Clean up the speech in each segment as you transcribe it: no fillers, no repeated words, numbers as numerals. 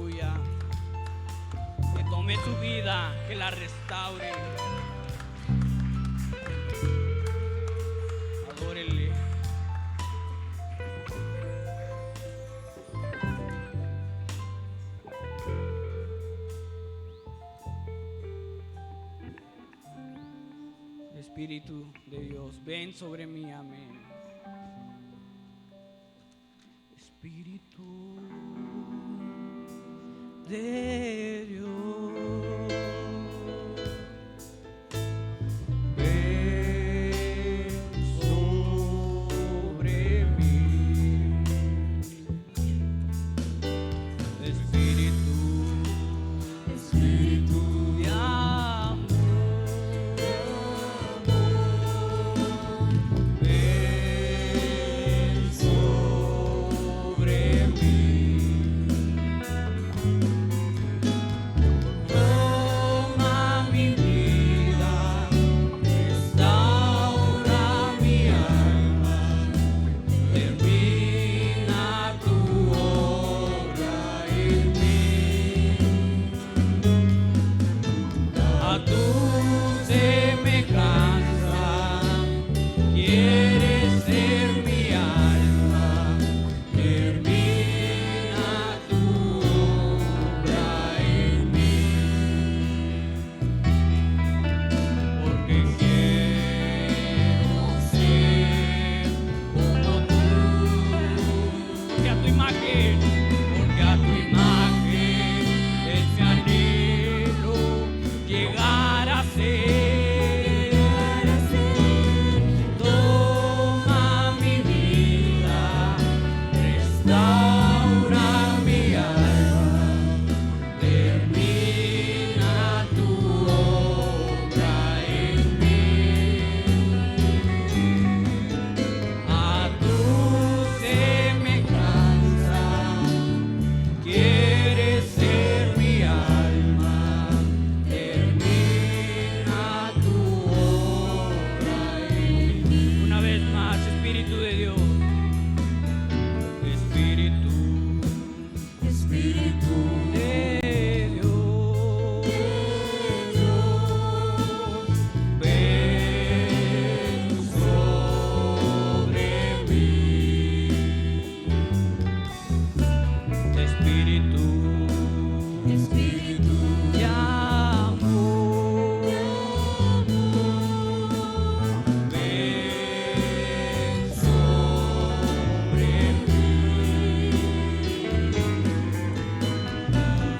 aleluya. Que tome su vida, que la restaure. Adórele. Espíritu de Dios, ven sobre mí, amén. Espíritu de Dios, ven sobre mí. Espíritu de amor, ven sobre mí. Toma mi vida, restaura mi alma, termina tu obra en mí. A tu semejanza quieres ser mi alma, termina tu obra en mí. Porque quiero ser como tú, que a tu imagen, porque a tu imagen es mi anhelo llegar a ser. Toma mi vida, restaura mi alma, termina tu obra en mí. A tu semejanza quieres ser mi alma, termina tu obra en mí. Una vez más, Espíritu de Dios, Espíritu de Dios, ven sobre mí. Espíritu de amor, ven sobre mí.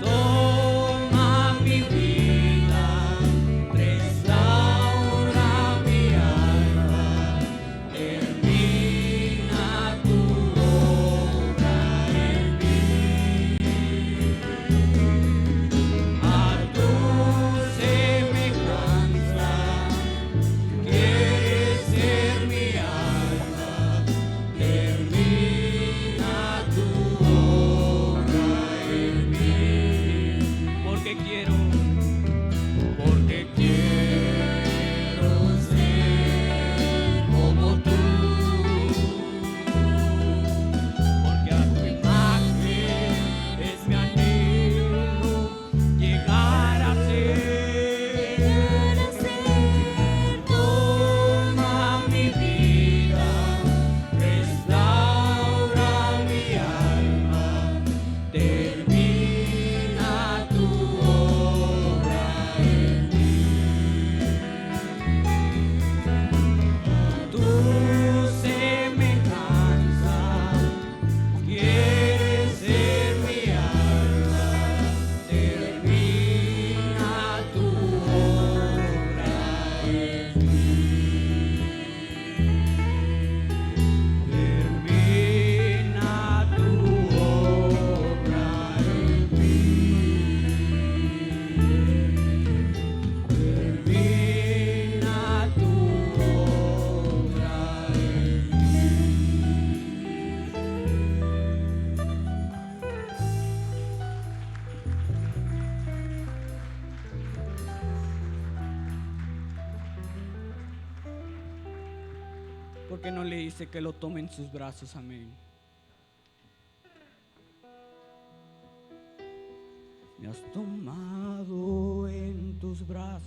Toma mi vida, restaura mi alma, termina tu obra en mí. A tu semejanza quieres ser mi alma, termina tu obra en mí. Porque quiero ser como tú, porque a tu imagen es mi anhelo llegar a ser. Toma mi vida, restaura mi alma, termina tu obra en mí. Tu semejanza quieres ser mi alma, termina tu obra en mí. Termina tu obra en mí. Termina tu obra en mí. ¿Por qué no le dice que lo tome en sus brazos? Amén. Me has tomado en tus brazos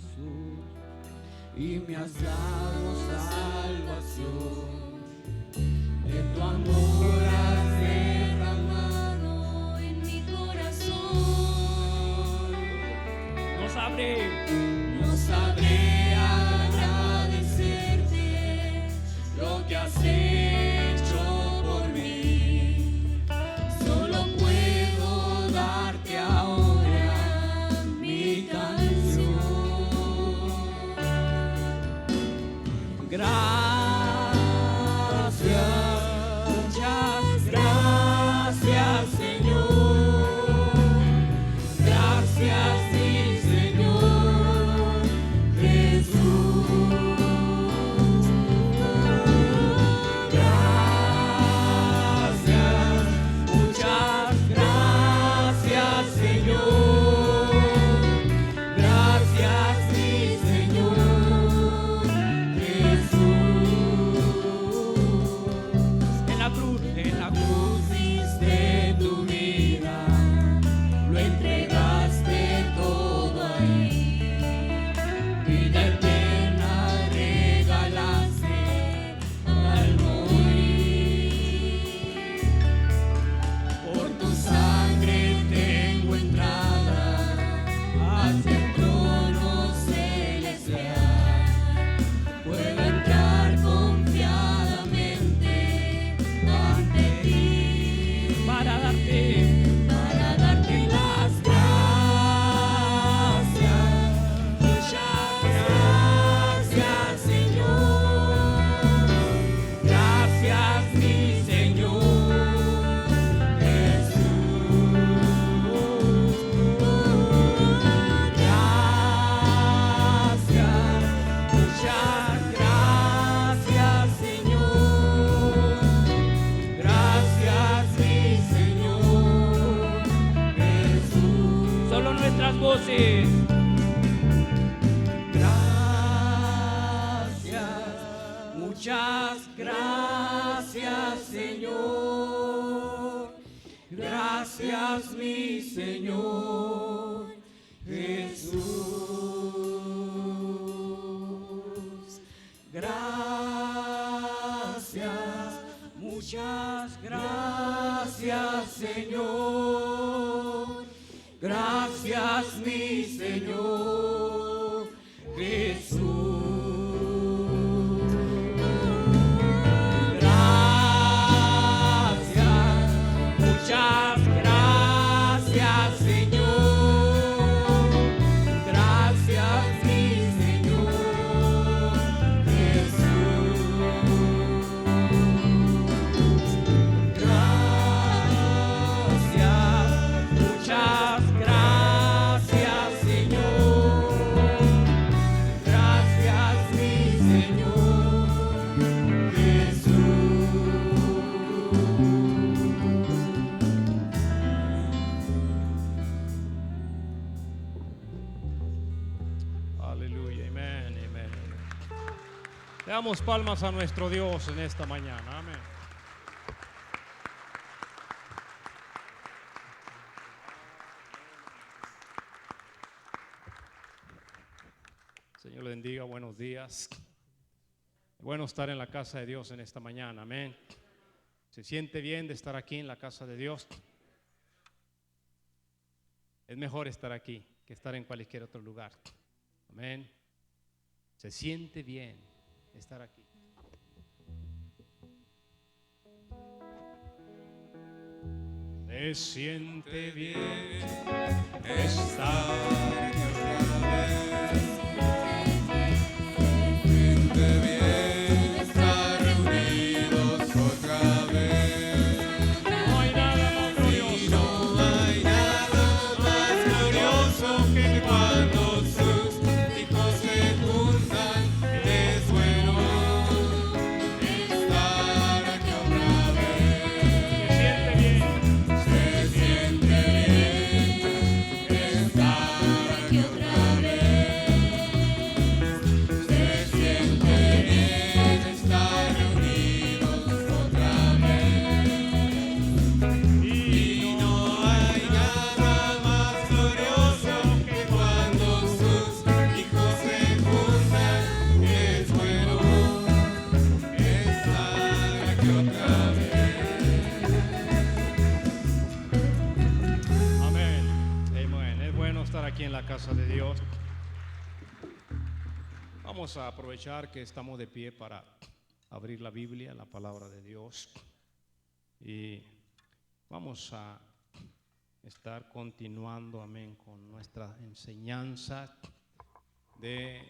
y me has dado salvación. De tu amor has derramado en mi corazón. No sabré agradecerte lo que has hecho por mí. Solo puedo darte ahora mi canción. Muchas gracias, Señor. Gracias, mi Señor Jesús. Gracias, muchas gracias, Señor. Gracias, mi Señor Jesús. En la cruz diste tu vida, lo entregaste todo ahí. Vida eterna regalaste al morir. Por tu sangre tengo entrada hacia el trono celestial. Puedo entrar confiadamente ante ti para darte las gracias. Muchas gracias, Señor. Gracias, mi Señor Jesús. Gracias, muchas gracias, Señor. Gracias, mi Señor Jesús. Solo nuestras voces. Gracias, muchas gracias, Señor. Gracias, mi Señor Jesús. Gracias, muchas gracias, Señor. Gracias, mi Señor Jesús. Gracias, muchas gracias, Señor. Gracias, mi Señor Jesús. Gracias, muchas gracias, Señor. Gracias, mi Señor Jesús. Aleluya, amén, amén. Le damos palmas a nuestro Dios en esta mañana, amén. Señor le bendiga, buenos días. Bueno estar en la casa de Dios en esta mañana, amén. ¿Se siente bien de estar aquí en la casa de Dios? Es mejor estar aquí que estar en cualquier otro lugar, amén. Se siente bien estar aquí. Se siente bien estar aquí otra vez. estar aquí en la casa de Dios. Vamos a aprovechar que estamos de pie para abrir la Biblia, la palabra de Dios. Y vamos a estar continuando, amén, con nuestra enseñanza de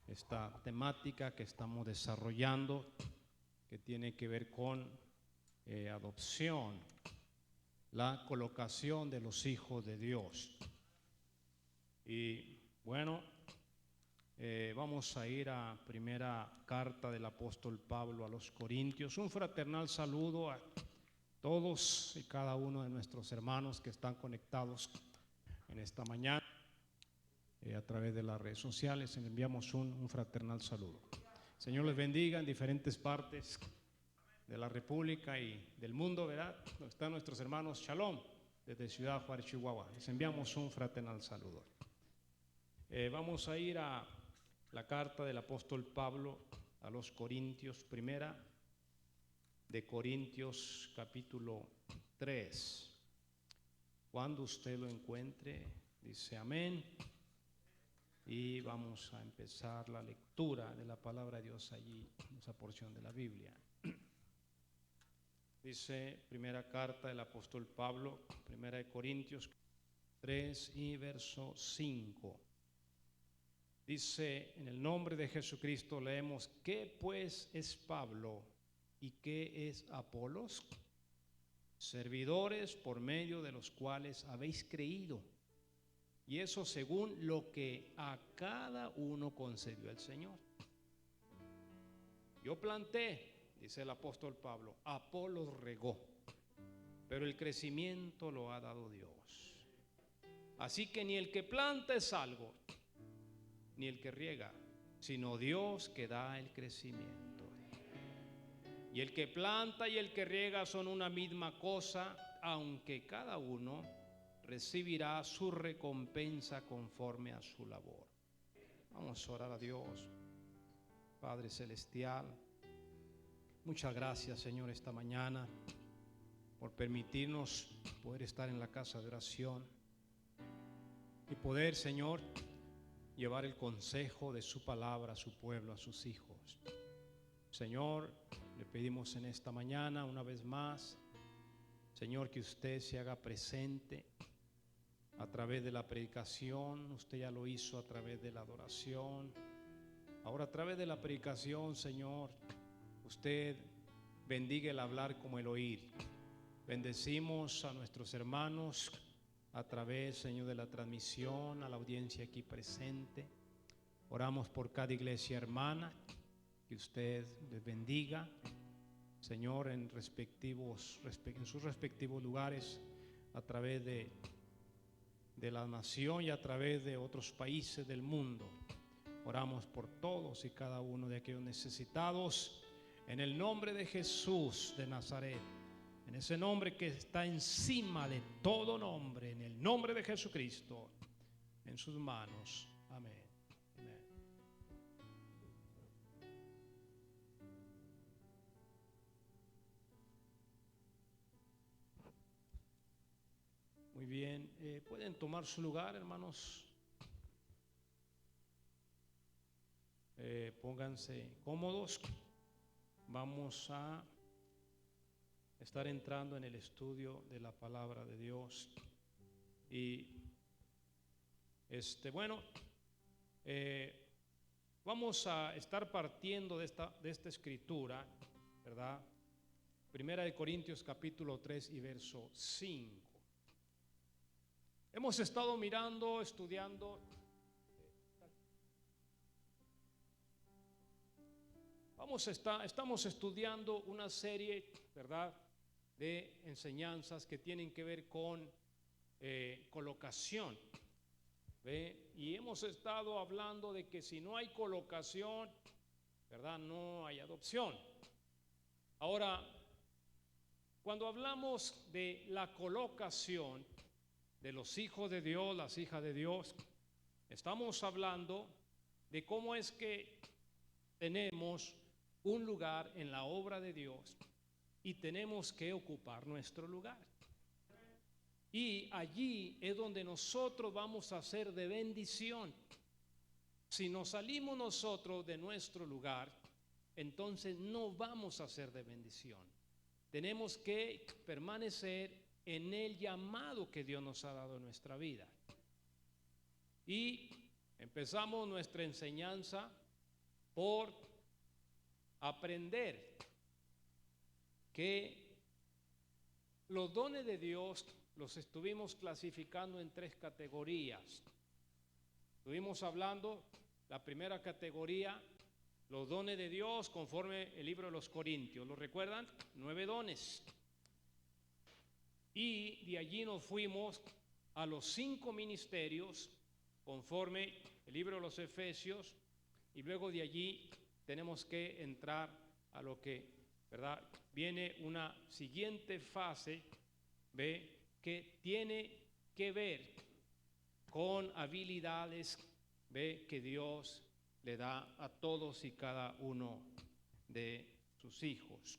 esta temática que estamos desarrollando, que tiene que ver con adopción, la colocación de los hijos de Dios. Y bueno, vamos a ir a primera carta del apóstol Pablo a los Corintios. Un fraternal saludo a todos y cada uno de nuestros hermanos que están conectados en esta mañana a través de las redes sociales. Enviamos un fraternal saludo. Señor les bendiga en diferentes partes de la República y del mundo, ¿verdad? Donde están nuestros hermanos Shalom, desde Ciudad Juárez, Chihuahua. Les enviamos un fraternal saludo. Vamos a ir a la carta del apóstol Pablo a los Corintios, primera de Corintios capítulo 3. Cuando usted lo encuentre, dice amén. Y vamos a empezar la lectura de la palabra de Dios allí, en esa porción de la Biblia. Dice primera carta del apóstol Pablo, primera de Corintios 3 y verso 5. Dice, en el nombre de Jesucristo leemos, ¿qué pues es Pablo y qué es Apolos? Servidores por medio de los cuales habéis creído, y eso según lo que a cada uno concedió el Señor. Yo planté, dice el apóstol Pablo, Apolos regó, pero el crecimiento lo ha dado Dios. Así que ni el que planta es algo, ni el que riega, sino Dios que da el crecimiento. Y el que planta y el que riega son una misma cosa, aunque cada uno recibirá su recompensa conforme a su labor. Vamos a orar a Dios. Padre Celestial, muchas gracias, Señor, esta mañana por permitirnos poder estar en la casa de oración y poder, Señor, llevar el consejo de su palabra a su pueblo, a sus hijos. Señor, le pedimos en esta mañana una vez más, Señor, que usted se haga presente a través de la predicación. Usted ya lo hizo a través de la adoración. Ahora a través de la predicación, Señor, usted bendiga el hablar como el oír. Bendecimos a nuestros hermanos a través, Señor, de la transmisión, a la audiencia aquí presente. Oramos por cada iglesia hermana, que usted les bendiga, Señor, en sus respectivos lugares, a través de la nación y a través de otros países del mundo. Oramos por todos y cada uno de aquellos necesitados, en el nombre de Jesús de Nazaret, en ese nombre que está encima de todo nombre, en el nombre de Jesucristo, en sus manos. Amén. Amén. Muy bien, pueden tomar su lugar, hermanos. Pónganse cómodos. Vamos a estar entrando en el estudio de la palabra de Dios. Y bueno, vamos a estar partiendo de esta escritura, ¿verdad? Primera de Corintios capítulo 3 y verso 5. Hemos estado mirando, estudiando. Estamos estudiando una serie, ¿verdad?, de enseñanzas que tienen que ver con colocación. ¿Ve? Y hemos estado hablando de que si no hay colocación, ¿verdad?, no hay adopción. Ahora, cuando hablamos de la colocación de los hijos de Dios, las hijas de Dios, estamos hablando de cómo es que tenemos un lugar en la obra de Dios y tenemos que ocupar nuestro lugar. Y allí es donde nosotros vamos a ser de bendición. Si nos salimos nosotros de nuestro lugar, entonces no vamos a ser de bendición. Tenemos que permanecer en el llamado que Dios nos ha dado en nuestra vida. Y empezamos nuestra enseñanza por aprender que los dones de Dios los estuvimos clasificando en 3 categorías. Estuvimos hablando, la primera categoría, los dones de Dios conforme el libro de los Corintios. ¿Lo recuerdan? 9 dones. Y de allí nos fuimos a los 5 ministerios conforme el libro de los Efesios. Y luego de allí tenemos que entrar a lo que, ¿verdad? Viene una siguiente fase, ¿ve? Que tiene que ver con habilidades, ¿ve? Que Dios le da a todos y cada uno de sus hijos.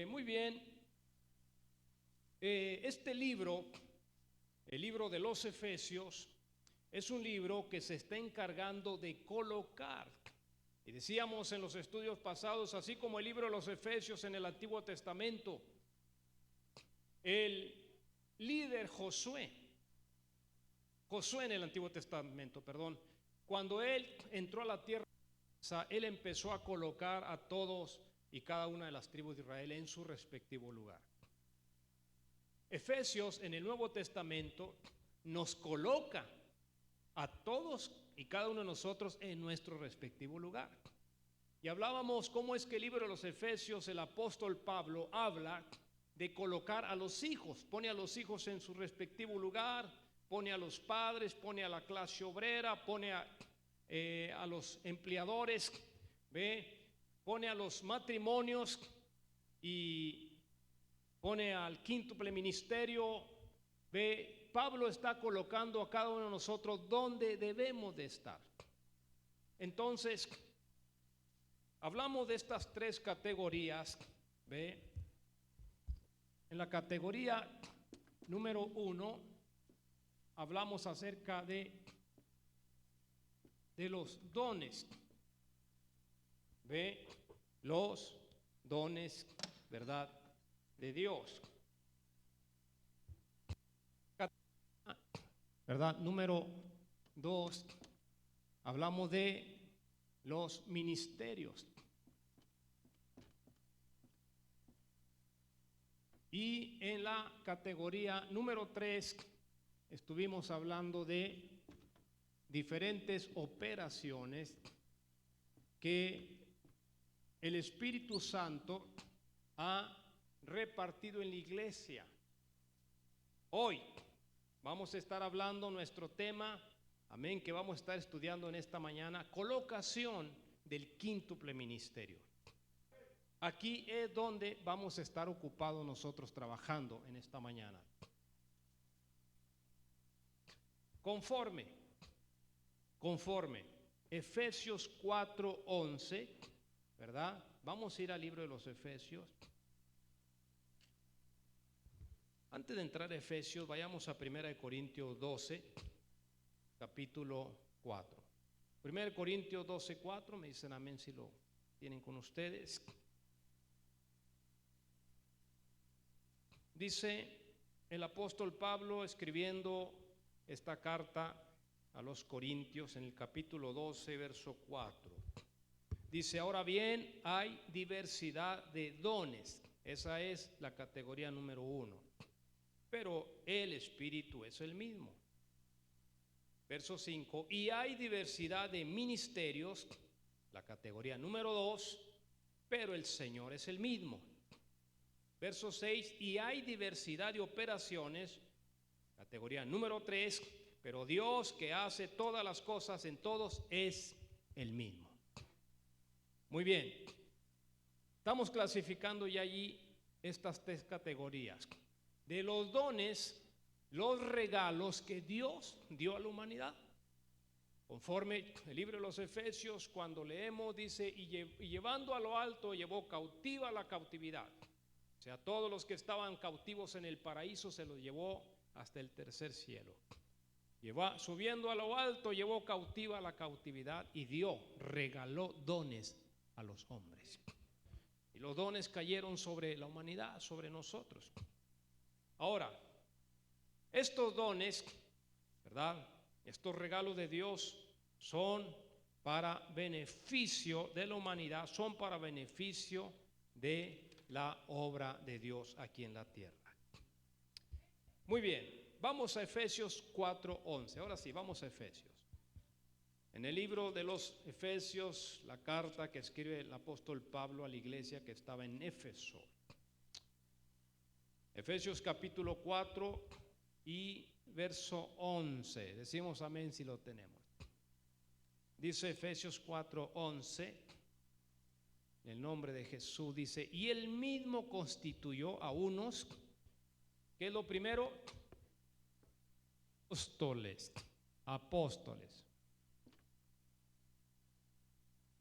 Muy bien, este libro, el libro de los Efesios, es un libro que se está encargando de colocar, y decíamos en los estudios pasados, así como el libro de los Efesios en el Antiguo Testamento, el líder Josué en el Antiguo Testamento, cuando él entró a la tierra, él empezó a colocar a todos y cada una de las tribus de Israel en su respectivo lugar. Efesios en el Nuevo Testamento nos coloca a todos y cada uno de nosotros en nuestro respectivo lugar. Y hablábamos cómo es que el libro de los Efesios, el apóstol Pablo habla de colocar a los hijos, pone a los hijos en su respectivo lugar, pone a los padres, pone a la clase obrera, pone a los empleadores, ¿ve? Pone a los matrimonios y pone al quíntuple ministerio, ¿ve? Pablo está colocando a cada uno de nosotros donde debemos de estar. Entonces, hablamos de estas 3 categorías, ¿ve? En la categoría número 1, hablamos acerca de los dones, ¿ve? Los dones, ¿verdad? De Dios. ¿Verdad? Número 2, hablamos de los ministerios. Y en la categoría número 3 estuvimos hablando de diferentes operaciones que el Espíritu Santo ha repartido en la iglesia. Hoy vamos a estar hablando nuestro tema, amén, que vamos a estar estudiando en esta mañana, colocación del quíntuple ministerio. Aquí es donde vamos a estar ocupados nosotros trabajando en esta mañana. Conforme Efesios 4:11, ¿verdad? Vamos a ir al libro de los Efesios. Antes de entrar a Efesios, vayamos a 1 Corintios 12, capítulo 4. 1 Corintios 12, 4, me dicen amén si lo tienen con ustedes. Dice el apóstol Pablo escribiendo esta carta a los Corintios en el capítulo 12, verso 4. Dice, ahora bien, hay diversidad de dones. Esa es la categoría número 1. Pero el Espíritu es el mismo. Verso 5, y hay diversidad de ministerios, la categoría número 2, pero el Señor es el mismo. Verso 6, y hay diversidad de operaciones, categoría número 3, pero Dios que hace todas las cosas en todos es el mismo. Muy bien, estamos clasificando ya allí estas 3 categorías. De los dones, los regalos que Dios dio a la humanidad. Conforme el libro de los Efesios, cuando leemos, dice, y llevando a lo alto, llevó cautiva la cautividad. O sea, todos los que estaban cautivos en el paraíso se los llevó hasta el tercer cielo. Subiendo a lo alto, llevó cautiva la cautividad y regaló dones a los hombres. Y los dones cayeron sobre la humanidad, sobre nosotros. Ahora, estos dones, ¿verdad? Estos regalos de Dios son para beneficio de la humanidad, son para beneficio de la obra de Dios aquí en la tierra. Muy bien. Vamos a Efesios 4:11. Ahora sí, vamos a Efesios. En el libro de los Efesios, la carta que escribe el apóstol Pablo a la iglesia que estaba en Éfeso. Efesios capítulo 4 y verso 11. Decimos amén si lo tenemos. Dice Efesios 4:11, en el nombre de Jesús, dice: y él mismo constituyó a unos, ¿qué es lo primero?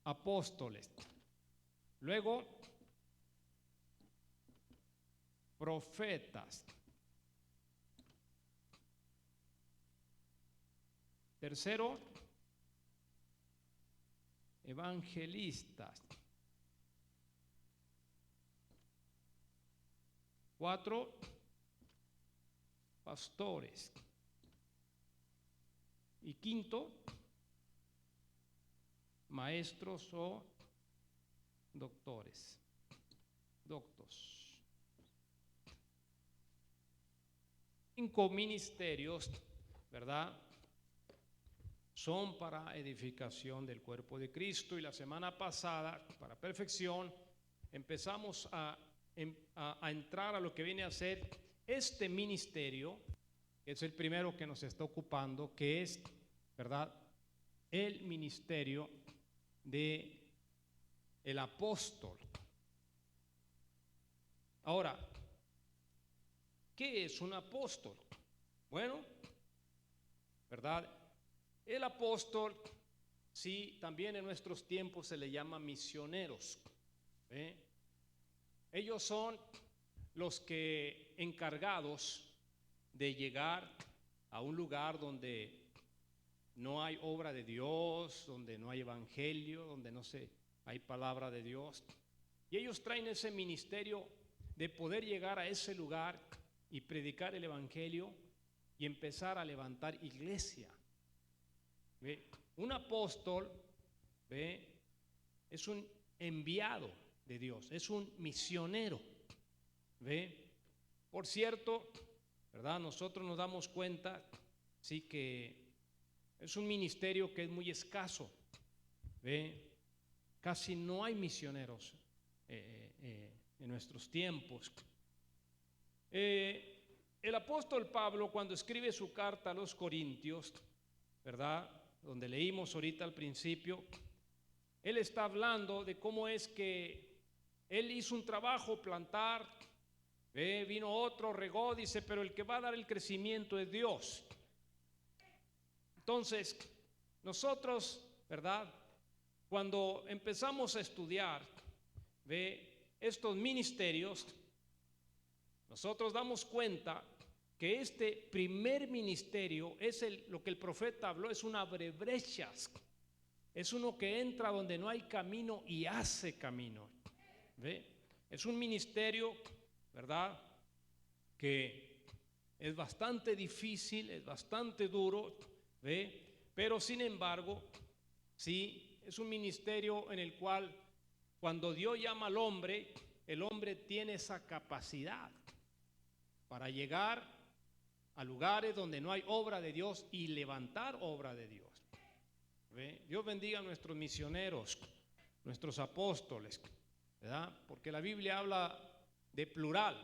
Apóstoles. Luego, profetas. Tercero, evangelistas. 4, pastores. Y quinto, maestros o doctores. Doctos. 5 ministerios, ¿verdad? Son para edificación del cuerpo de Cristo. Y la semana pasada, para perfección, empezamos a entrar a lo que viene a ser este ministerio, que es el primero que nos está ocupando, que es, ¿verdad?, el ministerio de el apóstol. Ahora, ¿qué es un apóstol? Bueno, ¿verdad? El apóstol, sí, también en nuestros tiempos se le llama misioneros. Ellos son los que encargados de llegar a un lugar donde no hay obra de Dios, donde no hay evangelio, donde no hay palabra de Dios. Y ellos traen ese ministerio de poder llegar a ese lugar y predicar el evangelio y empezar a levantar iglesia. ¿Ve? Un apóstol, ¿ve?, es un enviado de Dios, es un misionero. ¿Ve? Por cierto, ¿verdad?, nosotros nos damos cuenta, sí, que es un ministerio que es muy escaso. ¿Ve? Casi no hay misioneros en nuestros tiempos. El apóstol Pablo, cuando escribe su carta a los Corintios, ¿verdad?, donde leímos ahorita al principio, él está hablando de cómo es que él hizo un trabajo, plantar, vino otro, regó, dice, pero el que va a dar el crecimiento es Dios. Entonces, nosotros, ¿verdad?, cuando empezamos a estudiar estos ministerios, nosotros damos cuenta que este primer ministerio es lo que el profeta habló, es un abre brechas, es uno que entra donde no hay camino y hace camino. ¿Ve? Es un ministerio, ¿verdad?, que es bastante difícil, es bastante duro, ¿ve?, pero sin embargo, sí, es un ministerio en el cual cuando Dios llama al hombre, el hombre tiene esa capacidad para llegar a lugares donde no hay obra de Dios y levantar obra de Dios. ¿Ve? Dios bendiga a nuestros misioneros, nuestros apóstoles, ¿verdad?, porque la Biblia habla de plural.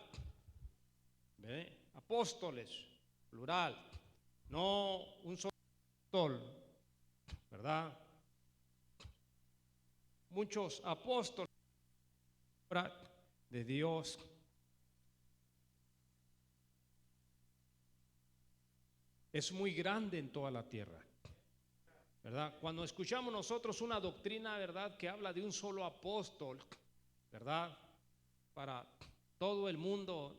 ¿Ve? Apóstoles, plural, no un solo apóstol, ¿verdad? Muchos apóstoles de Dios. Es muy grande en toda la tierra, ¿verdad? Cuando escuchamos nosotros una doctrina, ¿verdad?, que habla de un solo apóstol, ¿verdad?, para todo el mundo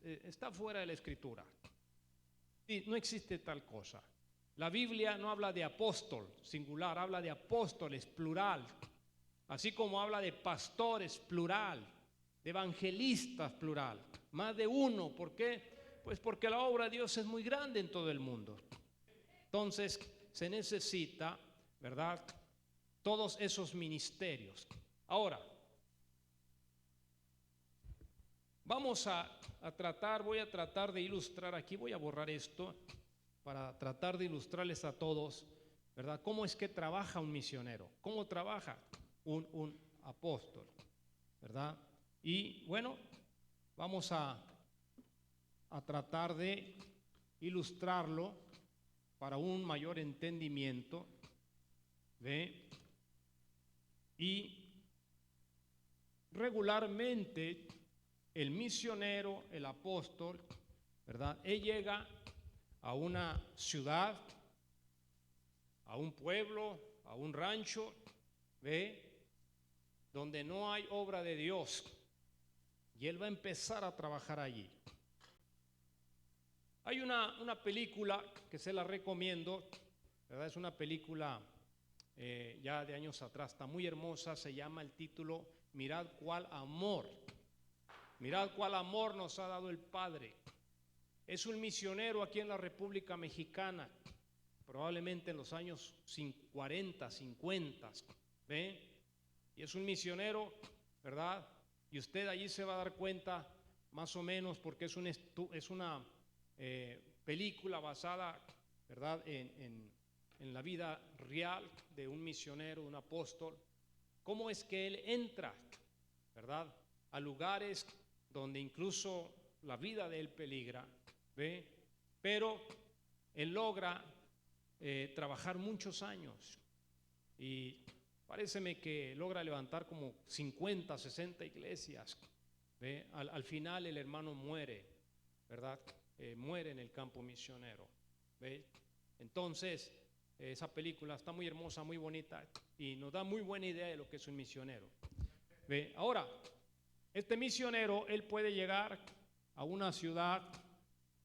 está fuera de la Escritura. Y no existe tal cosa. La Biblia no habla de apóstol singular, habla de apóstoles plural, así como habla de pastores plural, de evangelistas plural, más de uno. ¿Por qué? Pues porque la obra de Dios es muy grande en todo el mundo. Entonces se necesita, ¿verdad?, todos esos ministerios. Ahora, vamos a tratar, voy a tratar de ilustrar aquí, voy a borrar esto para tratar de ilustrarles a todos, ¿verdad?, cómo es que trabaja un misionero, cómo trabaja un apóstol, ¿verdad? Y bueno, vamos a tratar de ilustrarlo para un mayor entendimiento, ¿ve? Y regularmente el misionero, el apóstol, ¿verdad?, él llega a una ciudad, a un pueblo, a un rancho, ¿ve?, donde no hay obra de Dios, y él va a empezar a trabajar allí. Hay una película que se la recomiendo, ¿verdad? Es una película ya de años atrás, está muy hermosa, se llama el título Mirad cuál amor. Mirad cuál amor nos ha dado el Padre. Es un misionero aquí en la República Mexicana, probablemente en los años 40, 50, ¿ve? Y es un misionero, ¿verdad? Y usted allí se va a dar cuenta más o menos, porque es una película basada, ¿verdad?, en la vida real de un misionero, un apóstol, cómo es que él entra, ¿verdad?, a lugares donde incluso la vida de él peligra, ¿ve? Pero él logra trabajar muchos años y paréceme que logra levantar como 50, 60 iglesias, ¿ve? Al final el hermano muere, ¿verdad? Muere en el campo misionero, ¿ve? Entonces esa película está muy hermosa, muy bonita y nos da muy buena idea de lo que es un misionero, ¿ve? Ahora, este misionero, él puede llegar a una ciudad,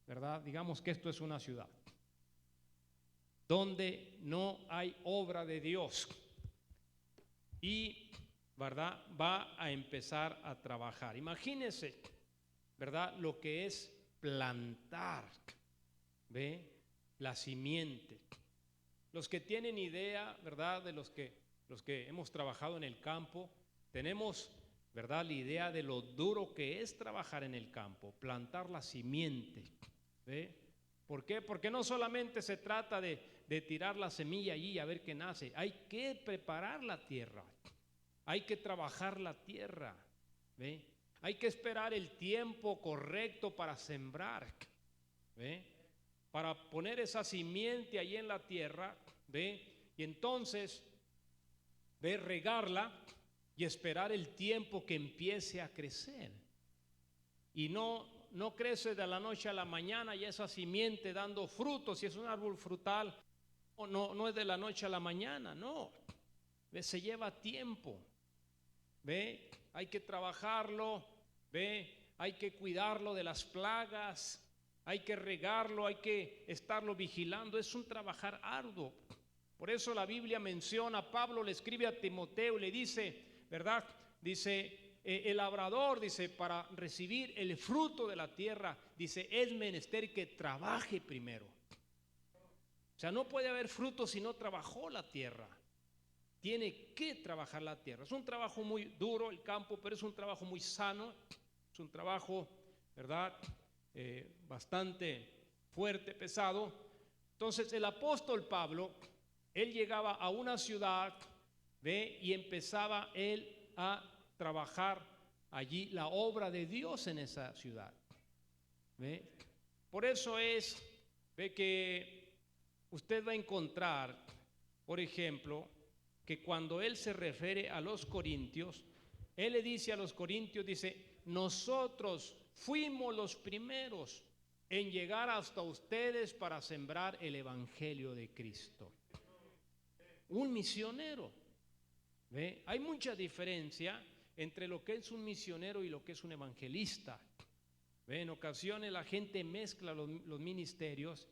¿verdad? Digamos que esto es una ciudad donde no hay obra de Dios y, ¿verdad?, va a empezar a trabajar. Imagínense, ¿verdad?, lo que es plantar, ¿ve?, la simiente. Los que tienen idea, ¿verdad?, de los que hemos trabajado en el campo, tenemos, ¿verdad?, la idea de lo duro que es trabajar en el campo, plantar la simiente, ¿ve? ¿Por qué? Porque no solamente se trata de tirar la semilla allí a ver qué nace, hay que preparar la tierra, hay que trabajar la tierra, ¿ve? Hay que esperar el tiempo correcto para sembrar, ¿ve?, para poner esa simiente allí en la tierra, ¿ve?, y entonces, ¿ve?, regarla y esperar el tiempo que empiece a crecer. Y no crece de la noche a la mañana y esa simiente dando frutos. Si es un árbol frutal, no es de la noche a la mañana, no. ¿Ve? Se lleva tiempo, ¿ve? Hay que trabajarlo, ¿ve? Hay que cuidarlo de las plagas, hay que regarlo, hay que estarlo vigilando. Es un trabajar arduo. Por eso la Biblia menciona, Pablo le escribe a Timoteo y le dice, ¿verdad?, dice, el labrador, dice, para recibir el fruto de la tierra, dice, es menester que trabaje primero. O sea, no puede haber fruto si no trabajó la tierra. Tiene que trabajar la tierra. Es un trabajo muy duro el campo, pero es un trabajo muy sano. Es un trabajo, ¿verdad?, bastante fuerte, pesado. Entonces el apóstol Pablo, él llegaba a una ciudad, ¿ve?, y empezaba él a trabajar allí la obra de Dios en esa ciudad, ¿ve? Por eso es, ¿ve?, que usted va a encontrar, por ejemplo, que cuando él se refiere a los corintios, él le dice a los corintios, dice, nosotros fuimos los primeros en llegar hasta ustedes para sembrar el evangelio de Cristo. Un misionero, ¿ve? Hay mucha diferencia entre lo que es un misionero y lo que es un evangelista. En ocasiones la gente mezcla los ministerios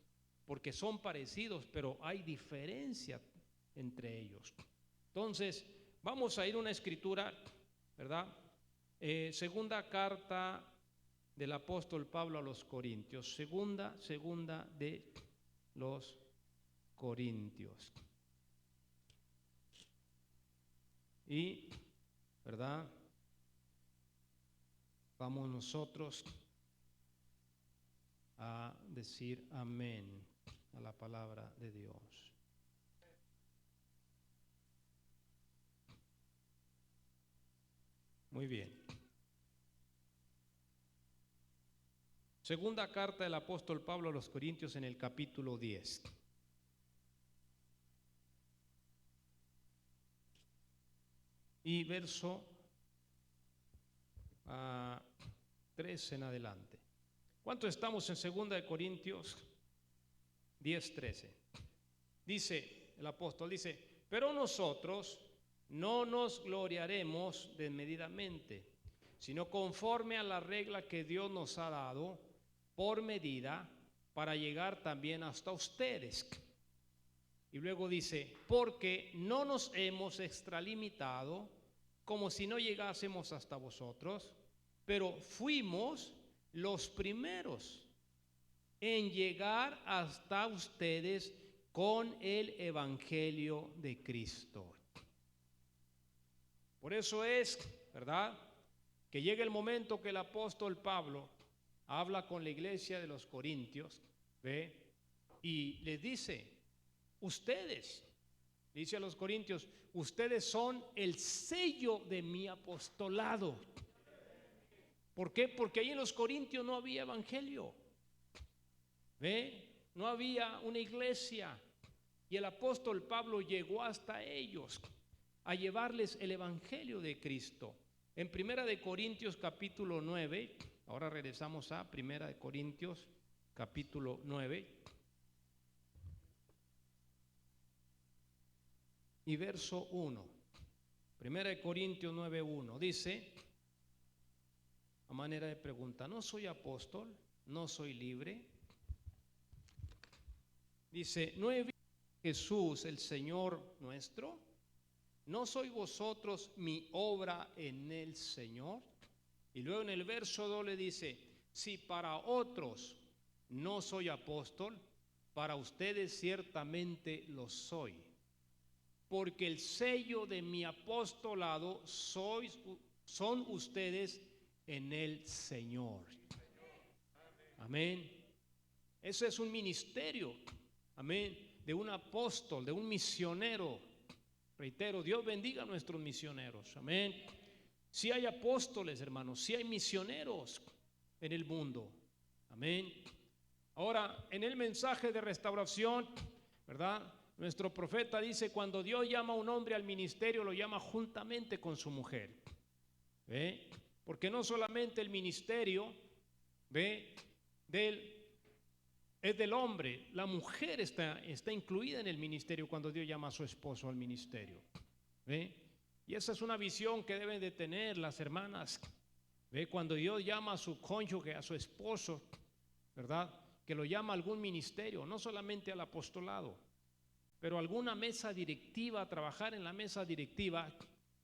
porque son parecidos, pero hay diferencia entre ellos. Entonces, vamos a ir a una escritura, ¿verdad? Segunda carta del apóstol Pablo a los Corintios, segunda de los Corintios. Y, ¿verdad? Vamos nosotros a decir amén a la palabra de Dios. Muy bien. Segunda carta del apóstol Pablo a los Corintios en el capítulo 10. Y verso 3 en adelante. ¿Cuánto estamos en segunda de Corintios 10:13? Dice el apóstol, pero nosotros no nos gloriaremos desmedidamente, sino conforme a la regla que Dios nos ha dado por medida para llegar también hasta ustedes. Y luego dice, porque no nos hemos extralimitado como si no llegásemos hasta vosotros, pero fuimos los primeros en llegar hasta ustedes con el evangelio de Cristo. Por eso es, ¿verdad?, que llega el momento que el apóstol Pablo habla con la iglesia de los Corintios, ¿ve? Y les dice, ustedes, dice a los Corintios, ustedes son el sello de mi apostolado. ¿Por qué? Porque ahí en los Corintios no había evangelio, ¿ve? No había una iglesia. Y el apóstol Pablo llegó hasta ellos a llevarles el evangelio de Cristo. En Primera de Corintios capítulo 9, ahora regresamos a Primera de Corintios capítulo 9 y verso 1. Primera de Corintios 9:1 dice, a manera de pregunta, ¿no soy apóstol? ¿No soy libre? Dice, ¿no he visto a Jesús el Señor nuestro? ¿No sois vosotros mi obra en el Señor? Y luego en el verso 2 le dice, si para otros no soy apóstol, para ustedes ciertamente lo soy, porque el sello de mi apostolado son ustedes en el Señor. Amén. Ese es un ministerio, amén, de un apóstol, de un misionero. Reitero, Dios bendiga a nuestros misioneros, amén. Si hay apóstoles, hermanos, si hay misioneros en el mundo, amén. Ahora, en el mensaje de restauración, ¿verdad?, nuestro profeta dice, cuando Dios llama a un hombre al ministerio, lo llama juntamente con su mujer, ¿ve? Porque no solamente el ministerio, ¿ve?, es del hombre, la mujer está incluida en el ministerio cuando Dios llama a su esposo al ministerio, ¿ve? Y esa es una visión que deben de tener las hermanas, ¿ve? Cuando Dios llama a su cónyuge, a su esposo, ¿verdad?, que lo llama a algún ministerio, no solamente al apostolado, pero alguna mesa directiva, a trabajar en la mesa directiva,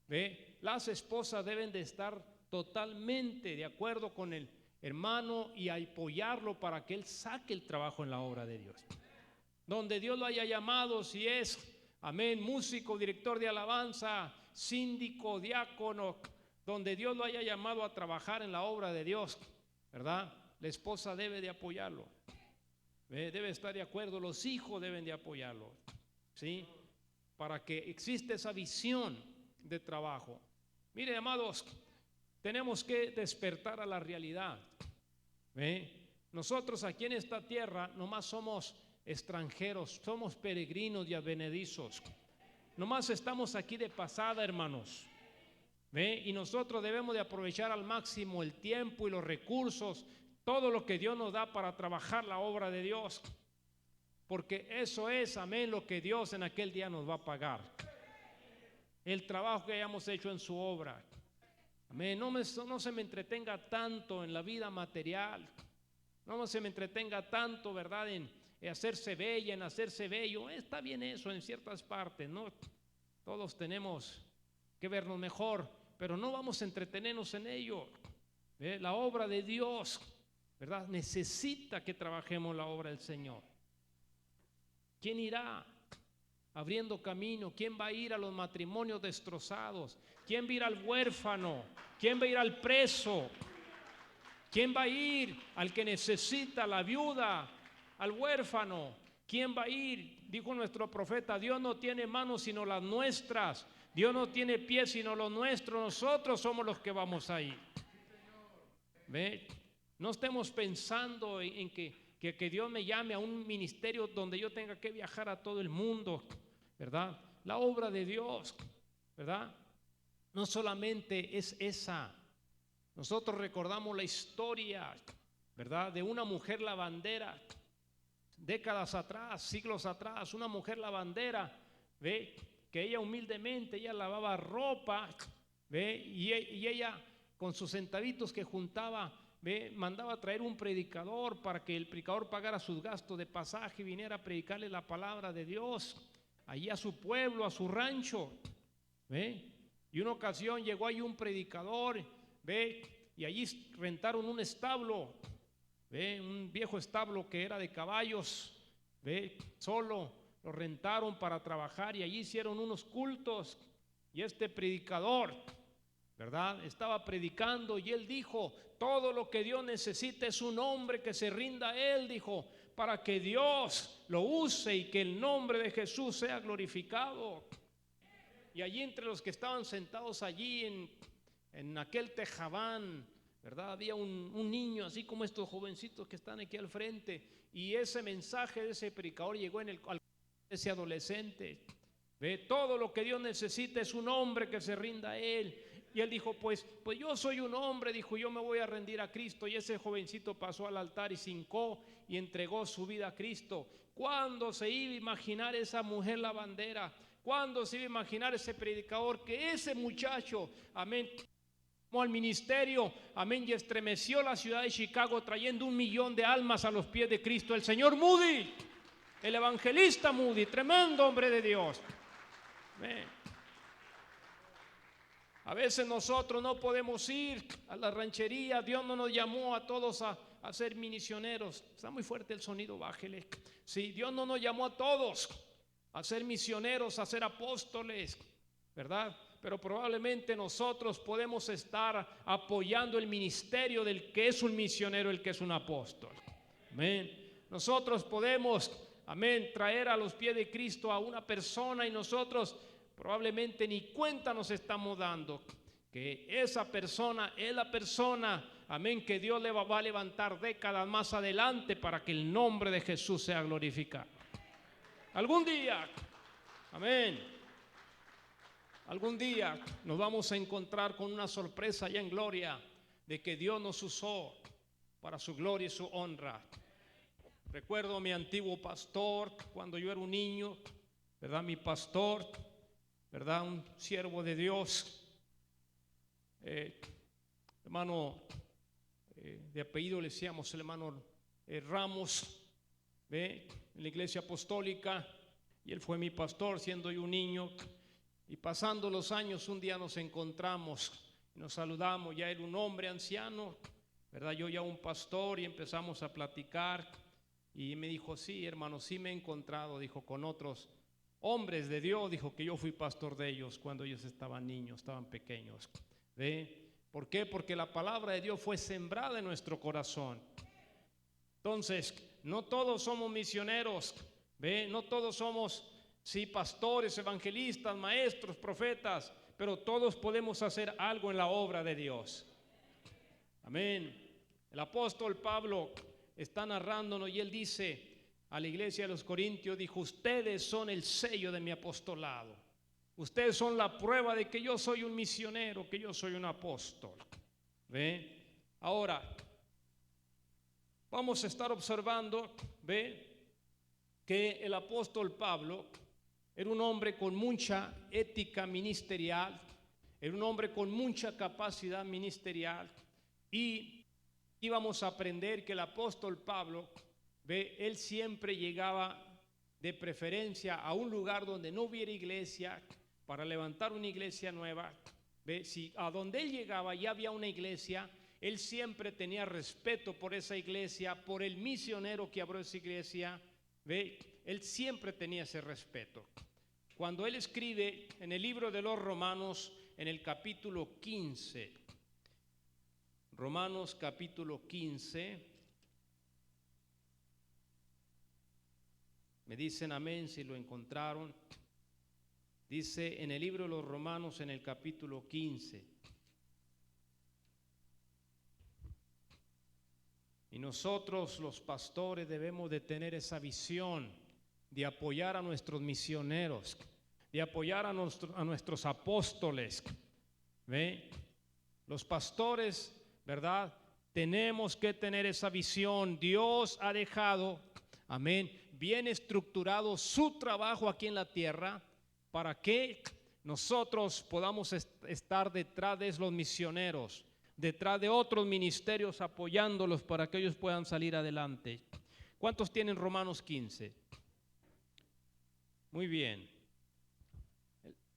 ¿ve? Las esposas deben de estar totalmente de acuerdo con el hermano y apoyarlo para que él saque el trabajo en la obra de Dios. Donde Dios lo haya llamado, si es, amén, músico, director de alabanza, síndico, diácono, donde Dios lo haya llamado a trabajar en la obra de Dios, ¿verdad?, la esposa debe de apoyarlo, debe estar de acuerdo, los hijos deben de apoyarlo, ¿sí?, para que exista esa visión de trabajo. Mire, amados, tenemos que despertar a la realidad, nosotros aquí en esta tierra nomás somos extranjeros, somos peregrinos y advenedizos, nomás estamos aquí de pasada, hermanos, y nosotros debemos de aprovechar al máximo el tiempo y los recursos, todo lo que Dios nos da para trabajar la obra de Dios, porque eso es, amén, lo que Dios en aquel día nos va a pagar, el trabajo que hayamos hecho en su obra. Amén. No se me entretenga tanto en la vida material. No se me entretenga tanto, ¿verdad? En hacerse bella, en hacerse bello. Está bien eso en ciertas partes, ¿no? Todos tenemos que vernos mejor, pero no vamos a entretenernos en ello. La obra de Dios, ¿verdad? Necesita que trabajemos la obra del Señor. ¿Quién irá abriendo camino? ¿Quién va a ir a los matrimonios destrozados? ¿Quién va a ir al huérfano? ¿Quién va a ir al preso? ¿Quién va a ir al que necesita, la viuda, al huérfano? ¿Quién va a ir? Dijo nuestro profeta, Dios no tiene manos sino las nuestras. Dios no tiene pies sino los nuestros. Nosotros somos los que vamos a ir. ¿Ve? No estemos pensando en que Dios me llame a un ministerio donde yo tenga que viajar a todo el mundo, ¿verdad? La obra de Dios, ¿verdad? No solamente es esa. Nosotros recordamos la historia, ¿verdad? De una mujer lavandera, décadas atrás, siglos atrás, una mujer lavandera, ¿ve? Que ella humildemente, ella lavaba ropa, ¿ve? Y ella con sus centavitos que juntaba, ¿ve? Mandaba a traer un predicador para que el predicador pagara sus gastos de pasaje y viniera a predicarle la palabra de Dios allí a su pueblo, a su rancho, ¿ve? Y una ocasión llegó ahí un predicador, ¿ve? Y allí rentaron un establo, ¿ve? Un viejo establo que era de caballos, ¿ve? Solo lo rentaron para trabajar y allí hicieron unos cultos. Y este predicador, ¿verdad? Estaba predicando y él dijo, todo lo que Dios necesita es un hombre que se rinda a él, dijo, para que Dios lo use y que el nombre de Jesús sea glorificado. Y allí entre los que estaban sentados allí en aquel tejabán, ¿verdad? Había un niño, así como estos jovencitos que están aquí al frente, y ese mensaje de ese predicador llegó al ese adolescente. ¿Ve? Todo lo que Dios necesita es un hombre que se rinda a él. Y él dijo, pues yo soy un hombre, dijo, yo me voy a rendir a Cristo. Y ese jovencito pasó al altar y se hincó y entregó su vida a Cristo. ¿Cuándo se iba a imaginar esa mujer lavandera? ¿Cuándo se iba a imaginar ese predicador que ese muchacho, amén, tomó al ministerio, amén, y estremeció la ciudad de Chicago trayendo 1 millón de almas a los pies de Cristo? El señor Moody, el evangelista Moody, tremendo hombre de Dios. Amén. A veces nosotros no podemos ir a la ranchería. Dios no nos llamó a todos a ser misioneros. Está muy fuerte el sonido, bájele. Sí, Dios no nos llamó a todos a ser misioneros, a ser apóstoles, ¿verdad? Pero probablemente nosotros podemos estar apoyando el ministerio del que es un misionero, el que es un apóstol. Amén. Nosotros podemos, amén, traer a los pies de Cristo a una persona y nosotros probablemente ni cuenta nos estamos dando que esa persona es la persona, amén, que Dios le va a levantar décadas más adelante para que el nombre de Jesús sea glorificado. Algún día, amén, algún día nos vamos a encontrar con una sorpresa allá en gloria de que Dios nos usó para su gloria y su honra. Recuerdo a mi antiguo pastor cuando yo era un niño, ¿verdad? Mi pastor, ¿verdad? Un siervo de Dios, hermano, de apellido le decíamos el hermano Ramos, ¿ve? En la iglesia apostólica, y él fue mi pastor siendo yo un niño. Y pasando los años, un día nos encontramos, nos saludamos, ya era un hombre anciano, ¿verdad? Yo ya un pastor, y empezamos a platicar, y me dijo, sí, hermano, sí me he encontrado, dijo, con otros hombres de Dios, dijo, que yo fui pastor de ellos cuando ellos estaban niños, estaban pequeños. ¿Ve? ¿Por qué? Porque la palabra de Dios fue sembrada en nuestro corazón. Entonces, no todos somos misioneros, ¿ve? No todos somos, sí, pastores, evangelistas, maestros, profetas, pero todos podemos hacer algo en la obra de Dios. Amén. El apóstol Pablo está narrándonos y él dice a la iglesia de los Corintios, dijo, ustedes son el sello de mi apostolado. Ustedes son la prueba de que yo soy un misionero, que yo soy un apóstol. ¿Ve? Ahora, vamos a estar observando, ¿ve? Que el apóstol Pablo era un hombre con mucha ética ministerial, era un hombre con mucha capacidad ministerial, y íbamos a aprender que el apóstol Pablo, él siempre llegaba de preferencia a un lugar donde no hubiera iglesia para levantar una iglesia nueva. Si a donde él llegaba ya había una iglesia, él siempre tenía respeto por esa iglesia, por el misionero que abrió esa iglesia. Él siempre tenía ese respeto. Cuando él escribe en el libro de los Romanos, en el capítulo 15, Romanos capítulo 15, me dicen amén si lo encontraron. Dice en el libro de los Romanos, en el capítulo 15, y nosotros los pastores debemos de tener esa visión de apoyar a nuestros misioneros, de apoyar a nuestros apóstoles. ¿Ve? Los pastores, ¿verdad? Tenemos que tener esa visión. Dios ha dejado, amén, bien estructurado su trabajo aquí en la tierra para que nosotros podamos estar detrás de los misioneros, detrás de otros ministerios, apoyándolos para que ellos puedan salir adelante. ¿Cuántos tienen Romanos 15? Muy bien.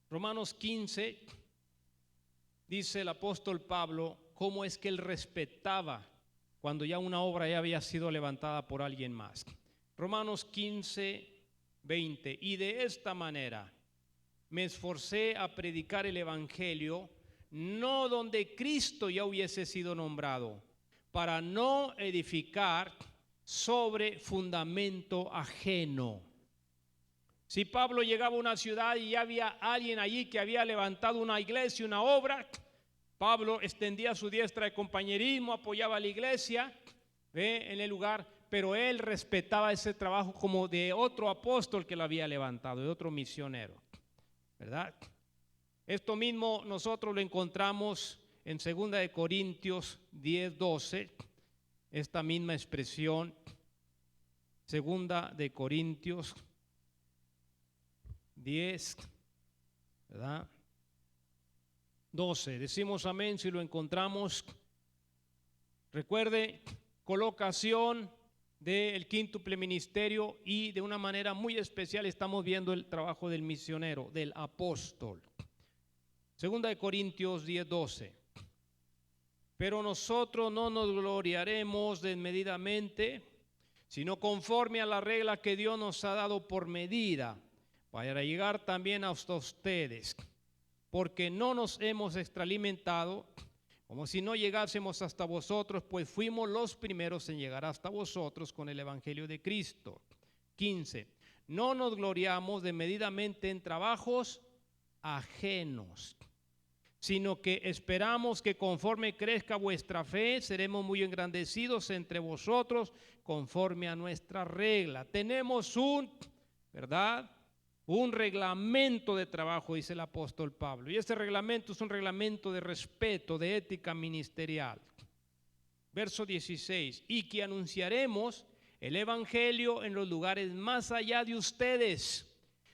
Romanos 15 dice el apóstol Pablo cómo es que él respetaba cuando ya una obra ya había sido levantada por alguien más. Romanos 15, 20. Y de esta manera me esforcé a predicar el evangelio, no donde Cristo ya hubiese sido nombrado, para no edificar sobre fundamento ajeno. Si Pablo llegaba a una ciudad y ya había alguien allí que había levantado una iglesia, una obra, Pablo extendía su diestra de compañerismo, apoyaba a la iglesia en el lugar, pero él respetaba ese trabajo como de otro apóstol que lo había levantado, de otro misionero, ¿verdad? Esto mismo nosotros lo encontramos en 2 de Corintios 10, 12, esta misma expresión, 2 de Corintios 10, ¿verdad? 12, decimos amén si lo encontramos. Recuerde, colocación del quíntuple ministerio, y de una manera muy especial estamos viendo el trabajo del misionero, del apóstol. 2 de Corintios 10, 12. Pero nosotros no nos gloriaremos desmedidamente, sino conforme a la regla que Dios nos ha dado por medida, para llegar también hasta ustedes, porque no nos hemos extralimentado como si no llegásemos hasta vosotros, pues fuimos los primeros en llegar hasta vosotros con el evangelio de Cristo. 15. No nos gloriamos desmedidamente en trabajos ajenos, sino que esperamos que conforme crezca vuestra fe, seremos muy engrandecidos entre vosotros conforme a nuestra regla. Tenemos ¿verdad? Un reglamento de trabajo, dice el apóstol Pablo, y ese reglamento es un reglamento de respeto, de ética ministerial. Verso 16, y que anunciaremos el evangelio en los lugares más allá de ustedes,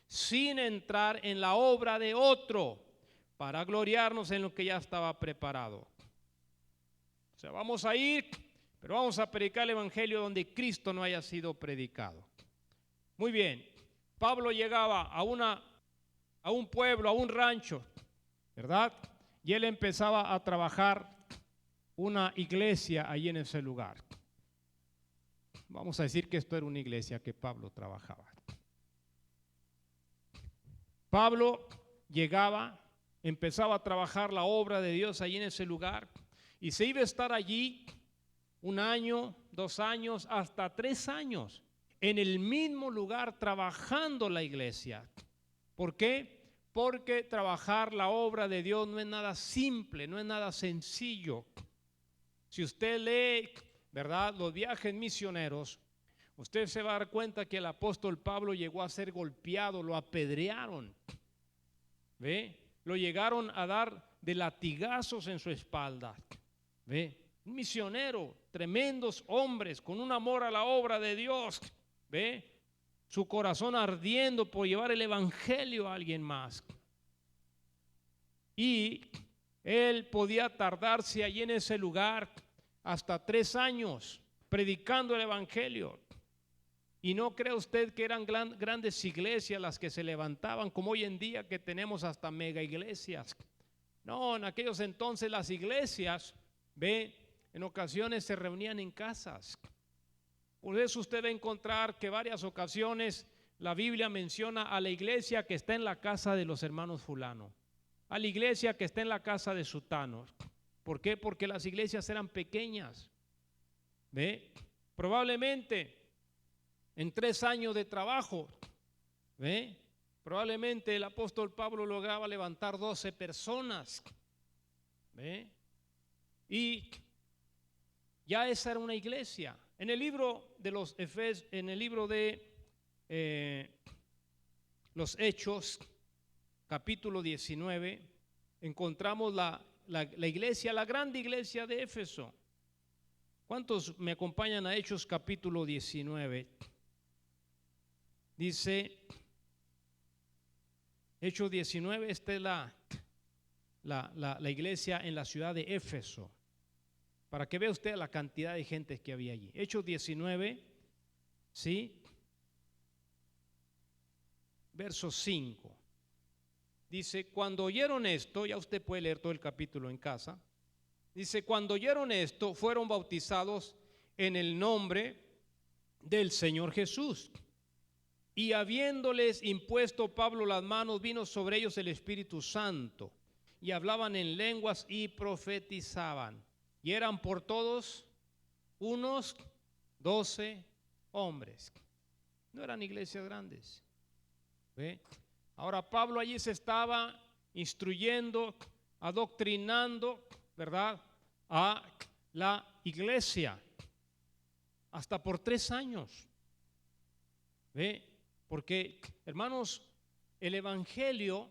sin entrar en la obra de otro, para gloriarnos en lo que ya estaba preparado. O sea, vamos a ir, pero vamos a predicar el evangelio donde Cristo no haya sido predicado. Muy bien. Pablo llegaba a un pueblo, a un rancho, ¿verdad? Y él empezaba a trabajar una iglesia allí en ese lugar. Vamos a decir que esto era una iglesia que Pablo trabajaba. Pablo llegaba, empezaba a trabajar la obra de Dios allí en ese lugar, y se iba a estar allí 1 año, 2 años, hasta 3 años. En el mismo lugar trabajando la iglesia. ¿Por qué? Porque trabajar la obra de Dios no es nada simple, no es nada sencillo. Si usted lee, ¿verdad?, los viajes misioneros, usted se va a dar cuenta que el apóstol Pablo llegó a ser golpeado, lo apedrearon, ¿ve? Lo llegaron a dar de latigazos en su espalda, ¿ve? Un misionero, tremendos hombres con un amor a la obra de Dios, ¿ve? Su corazón ardiendo por llevar el evangelio a alguien más. y él podía tardarse allí en ese lugar hasta 3 años predicando el evangelio. Y no cree usted que eran grandes iglesias las que se levantaban, como hoy en día que tenemos hasta mega iglesias. No, en aquellos entonces las iglesias, en ocasiones se reunían en casas. Por eso usted va a encontrar que varias ocasiones la Biblia menciona a la iglesia que está en la casa de los hermanos fulano, a la iglesia que está en la casa de sutano. ¿Por qué? Porque las iglesias eran pequeñas. Probablemente en 3 años de trabajo, probablemente el apóstol Pablo lograba levantar 12 personas. Y ya esa era una iglesia. En el libro de los Efesios, en el libro de los Hechos, capítulo 19, encontramos la iglesia, la grande iglesia de Éfeso. ¿Cuántos me acompañan a Hechos capítulo 19? Dice, Hechos 19, esta es la iglesia en la ciudad de Éfeso, para que vea usted la cantidad de gente que había allí. Hechos 19, ¿sí? Verso 5. Dice, cuando oyeron esto, ya usted puede leer todo el capítulo en casa. Dice, cuando oyeron esto, fueron bautizados en el nombre del Señor Jesús. Y habiéndoles impuesto Pablo las manos, vino sobre ellos el Espíritu Santo, y hablaban en lenguas y profetizaban. Y eran por todos unos 12 hombres. No eran iglesias grandes. Ahora Pablo allí se estaba instruyendo, adoctrinando, ¿verdad?, a la iglesia hasta por 3 años. Porque, hermanos, el evangelio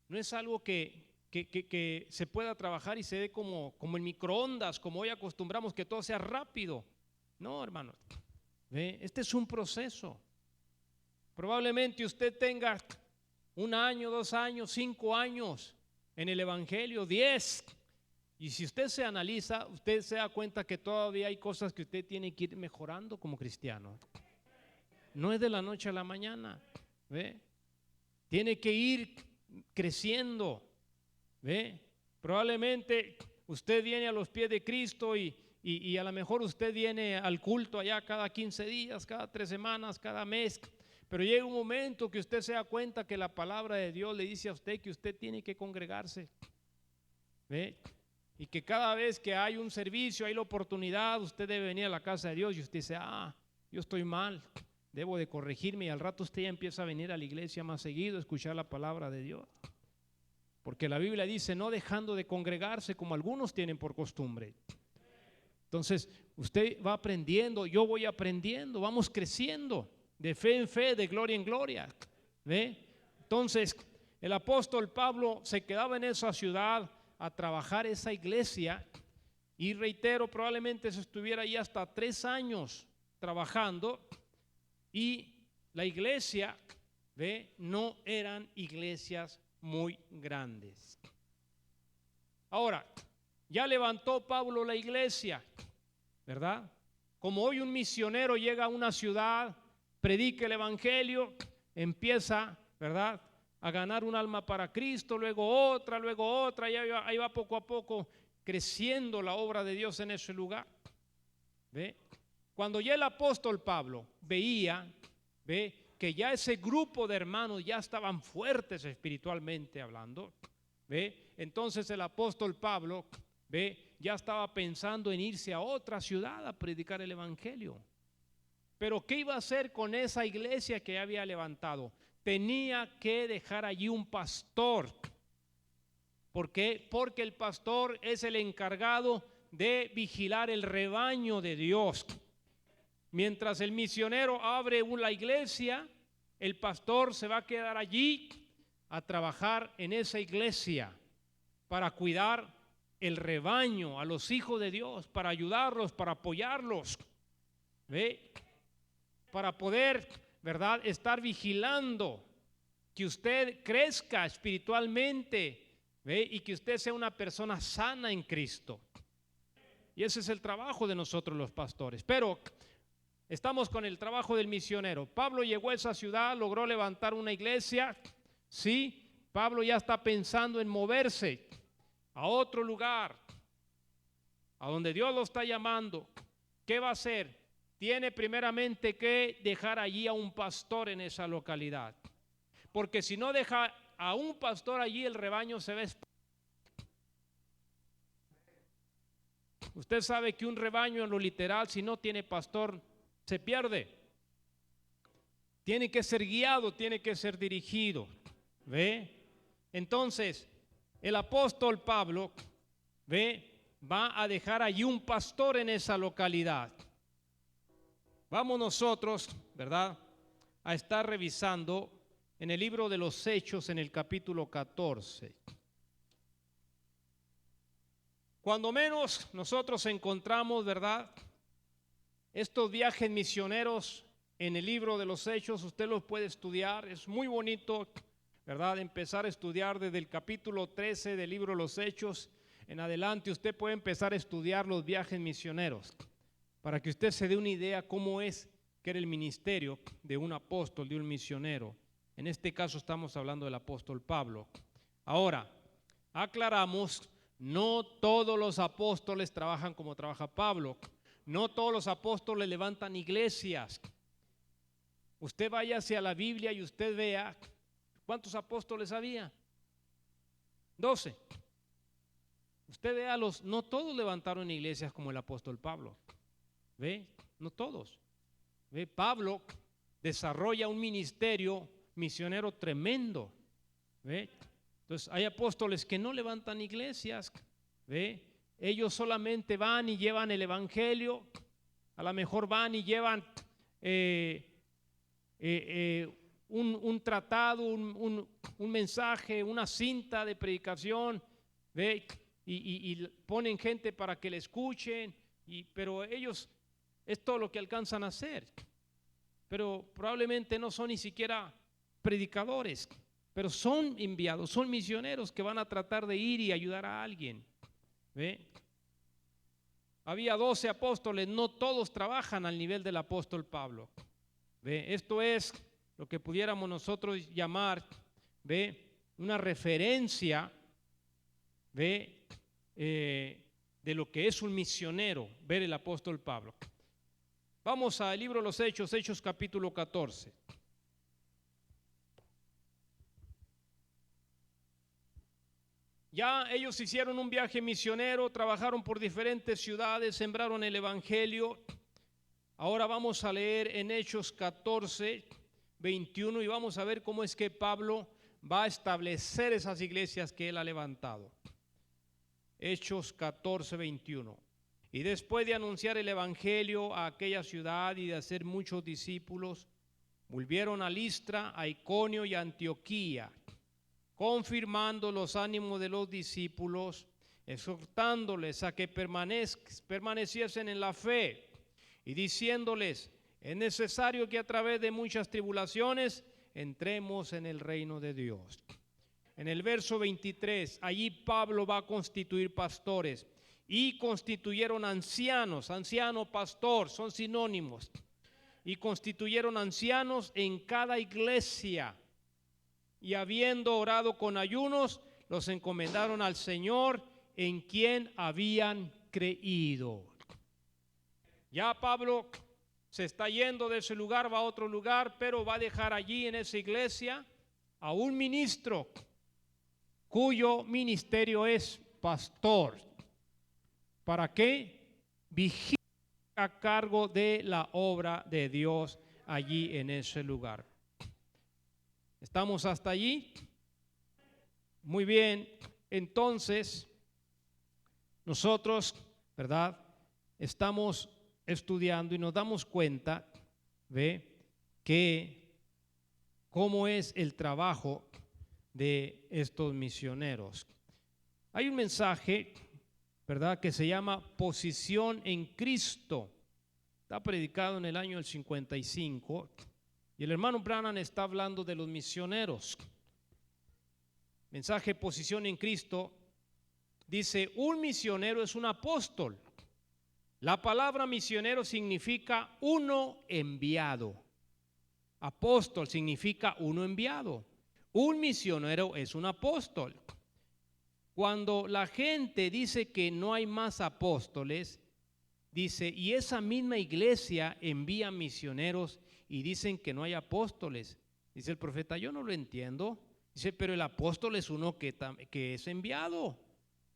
no es algo que se pueda trabajar y se dé como en microondas, como hoy acostumbramos que todo sea rápido. No, hermanos, este es un proceso. Probablemente usted tenga 1 año, 2 años, 5 años en el evangelio, 10. Y si usted se analiza, usted se da cuenta que todavía hay cosas que usted tiene que ir mejorando como cristiano. No es de la noche a la mañana. Tiene que ir creciendo. Probablemente usted viene a los pies de Cristo y a lo mejor usted viene al culto allá cada 15 días, cada 3 semanas, cada mes. Pero llega un momento que usted se da cuenta que la palabra de Dios le dice a usted que usted tiene que congregarse. Y que cada vez que hay un servicio, hay la oportunidad, usted debe venir a la casa de Dios y usted dice, yo estoy mal, debo de corregirme, y al rato usted ya empieza a venir a la iglesia más seguido, a escuchar la palabra de Dios. Porque la Biblia dice, no dejando de congregarse como algunos tienen por costumbre. Entonces, usted va aprendiendo, yo voy aprendiendo, vamos creciendo de fe en fe, de gloria en gloria. Entonces, el apóstol Pablo se quedaba en esa ciudad a trabajar esa iglesia, y reitero, probablemente se estuviera ahí hasta 3 años trabajando, y la iglesia, no eran iglesias muy grandes. Ahora, ya levantó Pablo la iglesia, ¿verdad? Como hoy un misionero llega a una ciudad, predica el evangelio, empieza, ¿verdad?, a ganar un alma para Cristo, luego otra, y ahí va poco a poco creciendo la obra de Dios en ese lugar. Cuando ya el apóstol Pablo veía, que ya ese grupo de hermanos ya estaban fuertes espiritualmente hablando, entonces el apóstol Pablo, ya estaba pensando en irse a otra ciudad a predicar el evangelio. Pero ¿qué iba a hacer con esa iglesia que había levantado? Tenía que dejar allí un pastor. ¿Por qué? Porque el pastor es el encargado de vigilar el rebaño de Dios. Mientras el misionero abre la iglesia, el pastor se va a quedar allí a trabajar en esa iglesia para cuidar el rebaño, a los hijos de Dios, para ayudarlos, para apoyarlos, para poder, estar vigilando que usted crezca espiritualmente, ¿ve? Y que usted sea una persona sana en Cristo. Y ese es el trabajo de nosotros los pastores. Pero estamos con el trabajo del misionero. Pablo llegó a esa ciudad, logró levantar una iglesia. Sí, Pablo ya está pensando en moverse a otro lugar, a donde Dios lo está llamando. ¿Qué va a hacer? Tiene primeramente que dejar allí a un pastor en esa localidad. Porque si no deja a un pastor allí, el rebaño se ve. Usted sabe que un rebaño en lo literal, si no tiene pastor, se pierde. Tiene que ser guiado, tiene que ser dirigido. ¿Ve? Entonces, el apóstol Pablo, ¿ve?, va a dejar allí un pastor en esa localidad. Vamos nosotros, ¿verdad?, a estar revisando en el libro de los Hechos, en el capítulo 14. Cuando menos nosotros encontramos, ¿verdad?, estos viajes misioneros en el libro de los Hechos. Usted los puede estudiar, es muy bonito, ¿verdad?, empezar a estudiar desde el capítulo 13 del libro de los Hechos en adelante. Usted puede empezar a estudiar los viajes misioneros para que usted se dé una idea cómo es que era el ministerio de un apóstol, de un misionero. En este caso estamos hablando del apóstol Pablo. Ahora, aclaramos, no todos los apóstoles trabajan como trabaja Pablo. No todos los apóstoles levantan iglesias. Usted vaya hacia la Biblia y usted vea cuántos apóstoles había. 12. Usted vea no todos levantaron iglesias como el apóstol Pablo. ¿Ve? No todos. ¿Ve? Pablo desarrolla un ministerio misionero tremendo. ¿Ve? Entonces hay apóstoles que no levantan iglesias. ¿Ve? Ellos solamente van y llevan el evangelio. A lo mejor van y llevan un tratado, un mensaje, una cinta de predicación. ¿Ve? Y ponen gente para que le escuchen. Pero ellos es todo lo que alcanzan a hacer. Pero probablemente no son ni siquiera predicadores, pero son enviados, son misioneros que van a tratar de ir y ayudar a alguien. ¿Ve? Había 12 apóstoles, no todos trabajan al nivel del apóstol Pablo. ¿Ve? Esto es lo que pudiéramos nosotros llamar, ¿ve?, una referencia, ¿ve?, de lo que es un misionero, ver el apóstol Pablo. Vamos al libro de los Hechos, Hechos capítulo 14. Ya ellos hicieron un viaje misionero, trabajaron por diferentes ciudades, sembraron el evangelio. Ahora vamos a leer en Hechos 14, 21 y vamos a ver cómo es que Pablo va a establecer esas iglesias que él ha levantado. Hechos 14, 21. Y después de anunciar el evangelio a aquella ciudad y de hacer muchos discípulos, volvieron a Listra, a Iconio y a Antioquía, confirmando los ánimos de los discípulos, exhortándoles a que permaneciesen en la fe y diciéndoles: es necesario que a través de muchas tribulaciones entremos en el reino de Dios. En el verso 23, allí Pablo va a constituir pastores y constituyeron ancianos. Anciano, pastor, son sinónimos. Y constituyeron ancianos en cada iglesia. Y habiendo orado con ayunos, los encomendaron al Señor en quien habían creído. Ya Pablo se está yendo de ese lugar, va a otro lugar, pero va a dejar allí en esa iglesia a un ministro cuyo ministerio es pastor. ¿Para qué? Vigila a cargo de la obra de Dios allí en ese lugar. ¿Estamos hasta allí? Muy bien. Entonces, nosotros, ¿verdad?, estamos estudiando y nos damos cuenta, ¿ve?, que cómo es el trabajo de estos misioneros. Hay un mensaje, ¿verdad?, que se llama Posición en Cristo. Está predicado en el año del 55 y el hermano Branham está hablando de los misioneros. mensaje Posición en Cristo, dice, un misionero es un apóstol. La palabra misionero significa uno enviado. Apóstol significa uno enviado. Un misionero es un apóstol. Cuando la gente dice que no hay más apóstoles, dice, y esa misma iglesia envía misioneros y dicen que no hay apóstoles. Dice el profeta, yo no lo entiendo. Dice, pero el apóstol es uno que es enviado.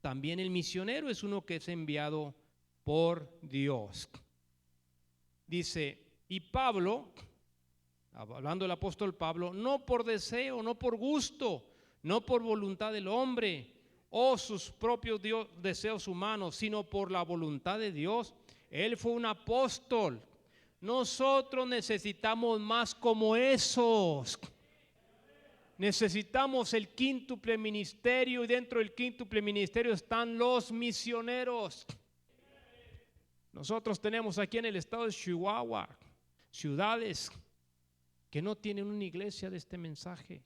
También el misionero es uno que es enviado por Dios. Dice, y Pablo, hablando del apóstol Pablo, no por deseo, no por gusto, no por voluntad del hombre o sus propios deseos humanos, sino por la voluntad de Dios. Él fue un apóstol. Nosotros necesitamos más como esos. Necesitamos el quíntuple ministerio, y dentro del quíntuple ministerio están los misioneros. Nosotros tenemos aquí en el estado de Chihuahua ciudades que no tienen una iglesia de este mensaje.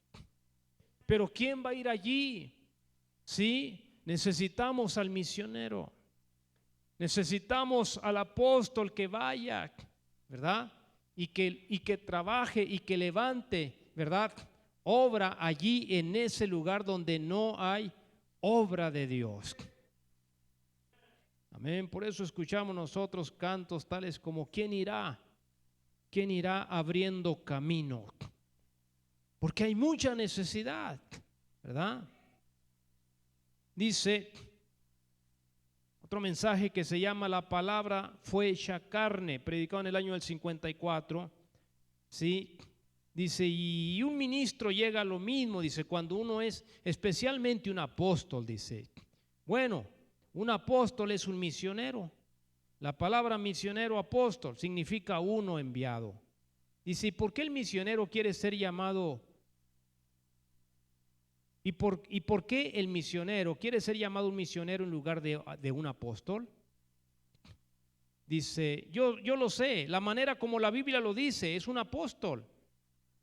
Pero ¿quién va a ir allí? Sí, necesitamos al misionero. Necesitamos al apóstol que vaya, ¿verdad? Y que trabaje y que levante, ¿verdad? Obra allí en ese lugar donde no hay obra de Dios. Amén. Por eso escuchamos nosotros cantos tales como ¿quién irá? ¿Quién irá abriendo camino? Porque hay mucha necesidad, ¿verdad? Dice otro mensaje que se llama La palabra fue hecha carne, predicado en el año del 54, ¿sí? Dice, y un ministro llega a lo mismo, dice, cuando uno es especialmente un apóstol, dice, bueno, un apóstol es un misionero. La palabra misionero, apóstol, significa uno enviado. Dice, ¿y por qué el misionero quiere ser llamado? ¿Y por qué el misionero quiere ser llamado un misionero en lugar de un apóstol? Dice, yo lo sé, la manera como la Biblia lo dice, es un apóstol.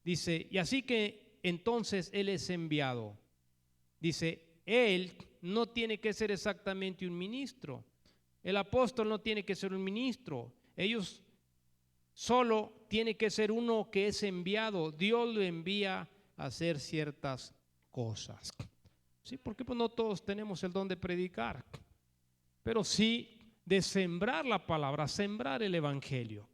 Dice, y así que entonces él es enviado. Dice, él no tiene que ser exactamente un ministro. El apóstol no tiene que ser un ministro. Ellos solo tiene que ser uno que es enviado. Dios lo envía a hacer ciertas cosas. Sí, porque pues no todos tenemos el don de predicar, pero sí de sembrar la palabra, sembrar el evangelio.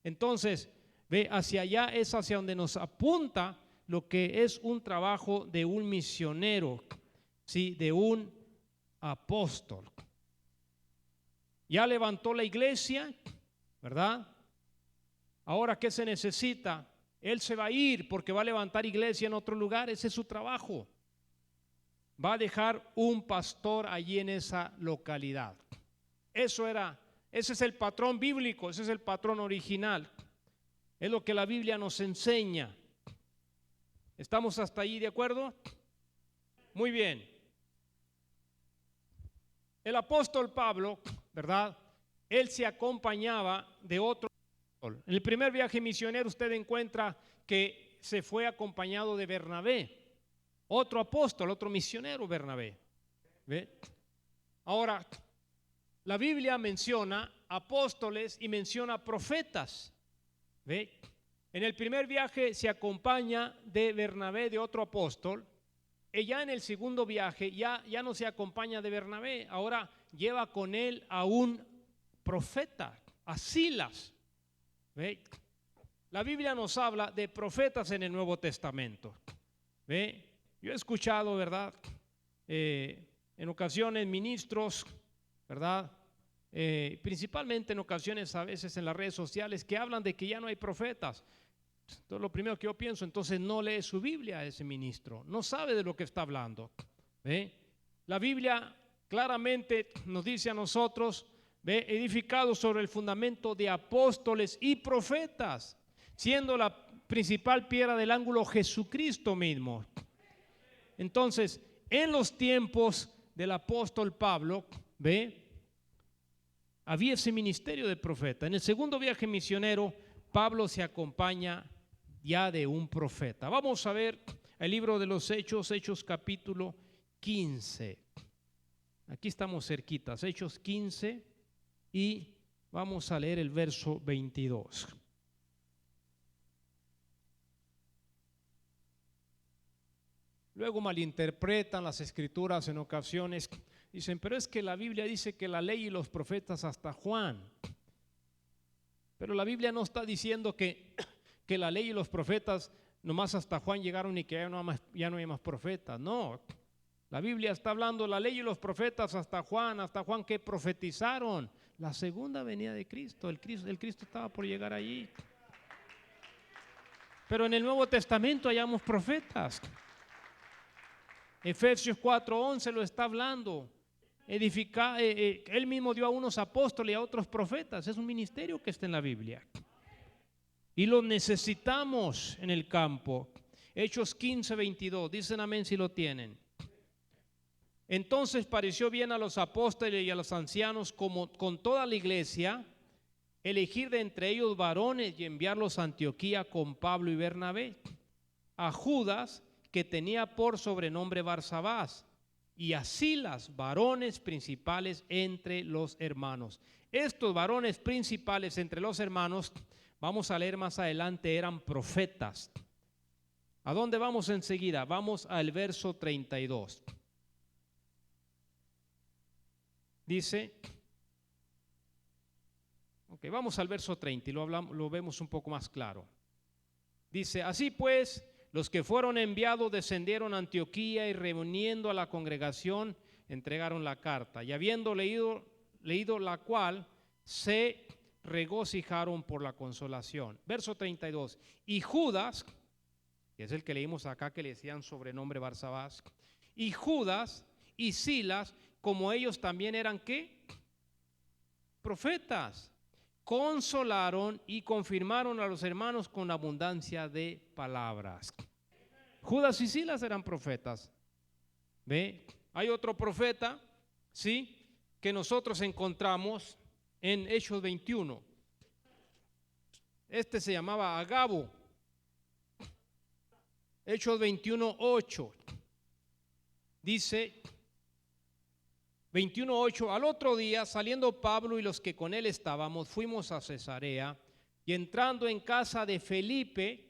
Entonces, ve, hacia allá es hacia donde nos apunta lo que es un trabajo de un misionero, sí, de un apóstol. Ya levantó la iglesia, ¿verdad? Ahora, ¿qué se necesita? Él se va a ir porque va a levantar iglesia en otro lugar, ese es su trabajo. Va a dejar un pastor allí en esa localidad. Ese es el patrón bíblico, ese es el patrón original. Es lo que la Biblia nos enseña. ¿Estamos hasta ahí de acuerdo? Muy bien. El apóstol Pablo, ¿verdad? Él se acompañaba de otro apóstol. En el primer viaje misionero usted encuentra que se fue acompañado de Bernabé, otro apóstol, otro misionero, Bernabé. ¿Ve? Ahora, la Biblia menciona apóstoles y menciona profetas. ¿Ve? En el primer viaje se acompaña de Bernabé, de otro apóstol. Y ya en el segundo viaje ya no se acompaña de Bernabé, ahora lleva con él a un profeta, a Silas. ¿Ve? La Biblia nos habla de profetas en el Nuevo Testamento. ¿Ve? Yo he escuchado, ¿verdad? En ocasiones ministros, ¿verdad? Principalmente en ocasiones a veces en las redes sociales que hablan de que ya no hay profetas. Entonces lo primero que yo pienso, entonces no lee su Biblia ese ministro, no sabe de lo que está hablando. ¿Ve? La Biblia claramente nos dice a nosotros, ¿ve? Edificado sobre el fundamento de apóstoles y profetas, siendo la principal piedra del ángulo Jesucristo mismo. Entonces, en los tiempos del apóstol Pablo, ¿ve? Había ese ministerio de profeta. En el segundo viaje misionero, Pablo se acompaña ya de un profeta. Vamos a ver el libro de los Hechos, Hechos capítulo 15. Aquí estamos cerquitas, Hechos 15, y vamos a leer el verso 22. Luego malinterpretan las escrituras en ocasiones. Dicen, pero es que la Biblia dice que la ley y los profetas hasta Juan. Pero la Biblia no está diciendo que la ley y los profetas nomás hasta Juan llegaron y que ya no hay más profetas. No, la Biblia está hablando la ley y los profetas hasta Juan que profetizaron la segunda venida de Cristo. El Cristo estaba por llegar allí. Pero en el Nuevo Testamento hallamos profetas. Efesios 4:11 lo está hablando. Él mismo dio a unos apóstoles y a otros profetas. Es un ministerio que está en la Biblia. Y lo necesitamos en el campo. Hechos 15:22. Dicen amén si lo tienen. Entonces pareció bien a los apóstoles y a los ancianos, como con toda la iglesia, elegir de entre ellos varones y enviarlos a Antioquía con Pablo y Bernabé, a Judas, que tenía por sobrenombre Barsabás, y a Silas, varones principales entre los hermanos. Estos varones principales entre los hermanos, vamos a leer más adelante, eran profetas. ¿A dónde vamos enseguida? Vamos al verso 32. Dice, vamos al verso 30 y lo vemos un poco más claro. Dice, así pues, los que fueron enviados descendieron a Antioquía y reuniendo a la congregación entregaron la carta. Y habiendo leído la cual, se regocijaron por la consolación. Verso 32. Y Judas, que es el que leímos acá que le decían sobrenombre Barsabás, y Judas y Silas, como ellos también eran ¿qué? Profetas, consolaron y confirmaron a los hermanos con abundancia de palabras. Judas y Silas eran profetas. ¿Ve? Hay otro profeta, ¿sí?, que nosotros encontramos en Hechos 21. Este se llamaba Agabo. Hechos 21:8. Dice 21:8, al otro día, saliendo Pablo y los que con él estábamos, fuimos a Cesarea, y entrando en casa de Felipe,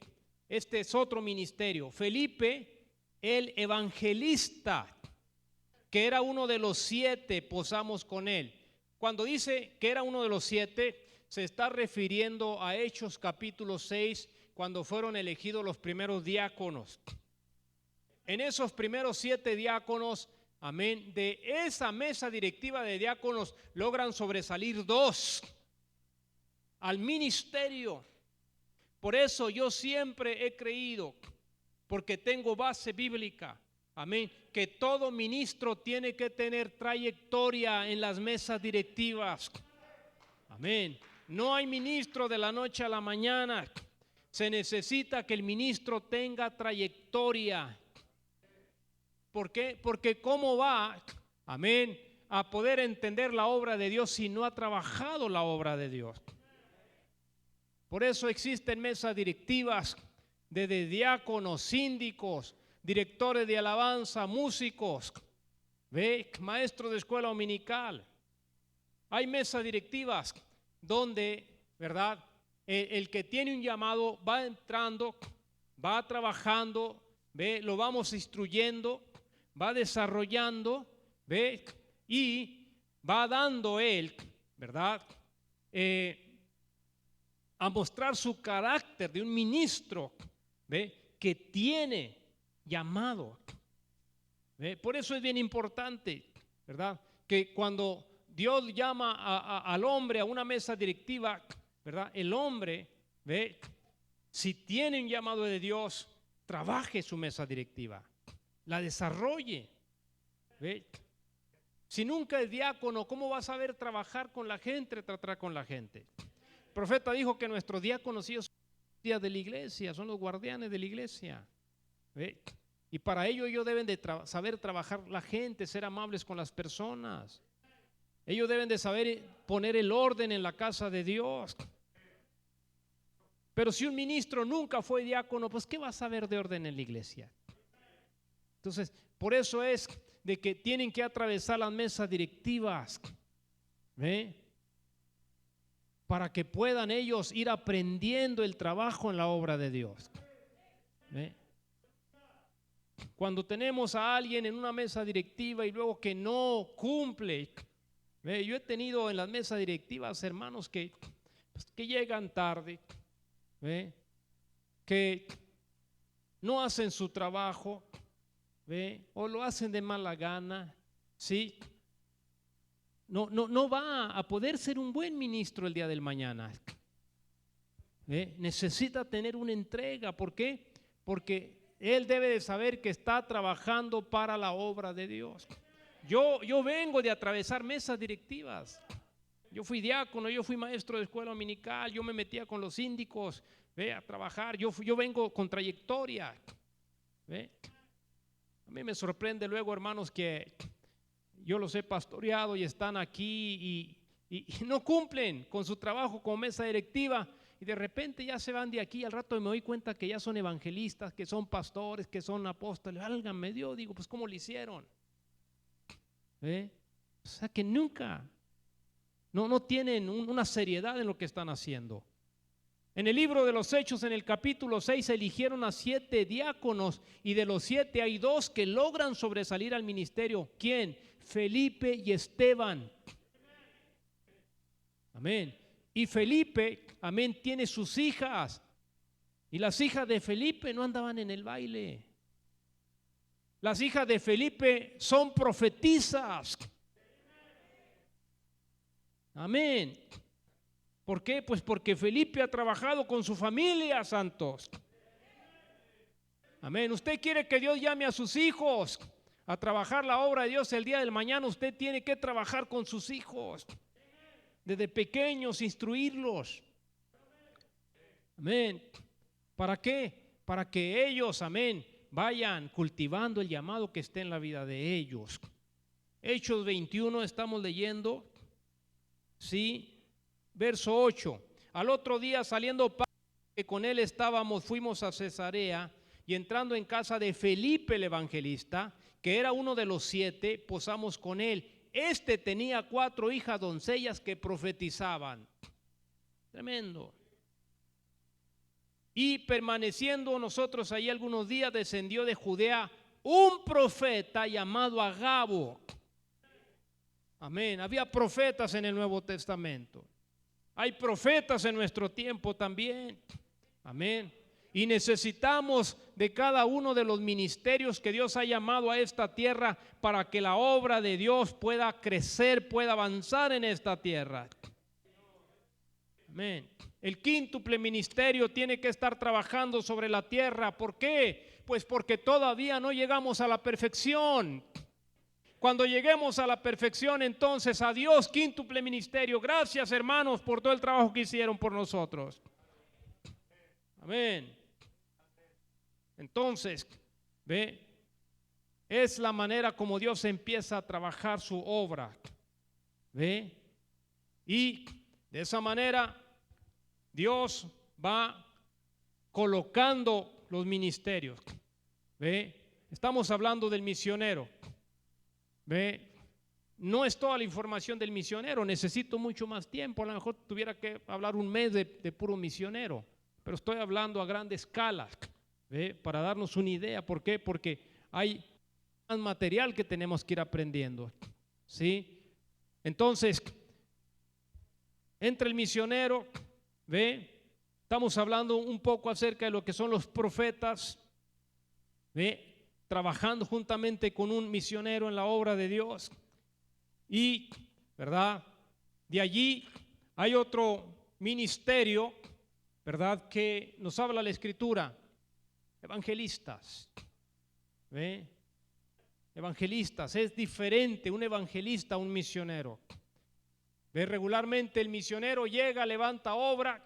este es otro ministerio, Felipe el evangelista, que era uno de los 7, posamos con él. Cuando dice que era uno de los 7, se está refiriendo a Hechos capítulo 6, cuando fueron elegidos los primeros diáconos. En esos primeros 7 diáconos, amén, de esa mesa directiva de diáconos logran sobresalir 2 al ministerio. Por eso yo siempre he creído, porque tengo base bíblica, amén, que todo ministro tiene que tener trayectoria en las mesas directivas. Amén. No hay ministro de la noche a la mañana. Se necesita que el ministro tenga trayectoria. ¿Por qué? Porque ¿cómo va, amén, a poder entender la obra de Dios si no ha trabajado la obra de Dios? Por eso existen mesas directivas de diáconos, síndicos, directores de alabanza, músicos, maestros de escuela dominical. Hay mesas directivas donde, ¿verdad?, el que tiene un llamado va entrando, va trabajando, lo vamos instruyendo, va desarrollando, y va dando él, ¿verdad?, a mostrar su carácter de un ministro, que tiene llamado. Por eso es bien importante, ¿verdad?, que cuando Dios llama al hombre a una mesa directiva, ¿verdad?, el hombre, si tiene un llamado de Dios, trabaje su mesa directiva, la desarrolle. Si nunca es diácono, ¿cómo va a saber trabajar con la gente, tratar con la gente? El profeta dijo que nuestros diáconos son los de la iglesia, son los guardianes de la iglesia. Y para ello deben de saber trabajar la gente, ser amables con las personas. Ellos deben de saber poner el orden en la casa de Dios. Pero si un ministro nunca fue diácono, pues ¿qué va a saber de orden en la iglesia? Entonces, por eso es de que tienen que atravesar las mesas directivas, ¿ve? Para que puedan ellos ir aprendiendo el trabajo en la obra de Dios, ¿ve? Cuando tenemos a alguien en una mesa directiva y luego que no cumple, ¿ve? Yo he tenido en las mesas directivas hermanos que llegan tarde, ¿ve? Que no hacen su trabajo, ¿ve? O lo hacen de mala gana, ¿sí? No va a poder ser un buen ministro el día del mañana, ¿ve? Necesita tener una entrega. ¿Por qué? Porque él debe de saber que está trabajando para la obra de Dios. Yo vengo de atravesar mesas directivas. Yo fui diácono, yo fui maestro de escuela dominical, yo me metía con los síndicos, ¿ve? A trabajar. Yo vengo con trayectoria, ¿ve? A mí me sorprende luego, hermanos, que yo los he pastoreado y están aquí y no cumplen con su trabajo como mesa directiva y de repente ya se van de aquí. Al rato me doy cuenta que ya son evangelistas, que son pastores, que son apóstoles. Válgame Dios, digo, pues ¿cómo lo hicieron? ¿Ve? O sea que nunca, no tienen una seriedad en lo que están haciendo. En el libro de los Hechos, en el capítulo 6, eligieron a 7 diáconos y de los 7 hay 2 que logran sobresalir al ministerio. ¿Quién? Felipe y Esteban. Amén. Y Felipe, amén, tiene sus hijas. Y las hijas de Felipe no andaban en el baile. Las hijas de Felipe son profetisas. Amén. ¿Por qué? Pues porque Felipe ha trabajado con su familia, santos. Amén. Usted quiere que Dios llame a sus hijos a trabajar la obra de Dios el día del mañana. Usted tiene que trabajar con sus hijos. Desde pequeños, instruirlos. Amén. ¿Para qué? Para que ellos, amén, vayan cultivando el llamado que esté en la vida de ellos. Hechos 21 estamos leyendo, ¿sí? Verso 8. Al otro día saliendo Pablo, que con él estábamos, fuimos a Cesarea y entrando en casa de Felipe el evangelista, que era uno de los 7, posamos con él. Este tenía 4 hijas doncellas que profetizaban. Tremendo. Y permaneciendo nosotros ahí algunos días, descendió de Judea un profeta llamado Agabo. Amén. Había profetas en el Nuevo Testamento. Hay profetas en nuestro tiempo también. Amén. Y necesitamos de cada uno de los ministerios que Dios ha llamado a esta tierra para que la obra de Dios pueda crecer, pueda avanzar en esta tierra. Amén. El quíntuple ministerio tiene que estar trabajando sobre la tierra. ¿Por qué? Pues porque todavía no llegamos a la perfección. Cuando lleguemos a la perfección, entonces adiós quíntuple ministerio. Gracias, hermanos, por todo el trabajo que hicieron por nosotros. Amén. Entonces, ve, es la manera como Dios empieza a trabajar su obra. Ve, y de esa manera Dios va colocando los ministerios. Ve, estamos hablando del misionero. Ve, no es toda la información del misionero, necesito mucho más tiempo, a lo mejor tuviera que hablar un mes de puro misionero, pero estoy hablando a grande escala, ¿ve? Para darnos una idea. ¿Por qué? Porque hay más material que tenemos que ir aprendiendo, ¿sí? Entonces, entre el misionero, ¿ve? Estamos hablando un poco acerca de lo que son los profetas, ¿ve? Trabajando juntamente con un misionero en la obra de Dios. Y, ¿verdad? De allí hay otro ministerio, ¿verdad? Que nos habla la Escritura. Evangelistas. ¿Ve? Evangelistas. Es diferente un evangelista a un misionero. ¿Ve? Regularmente el misionero llega, levanta obra.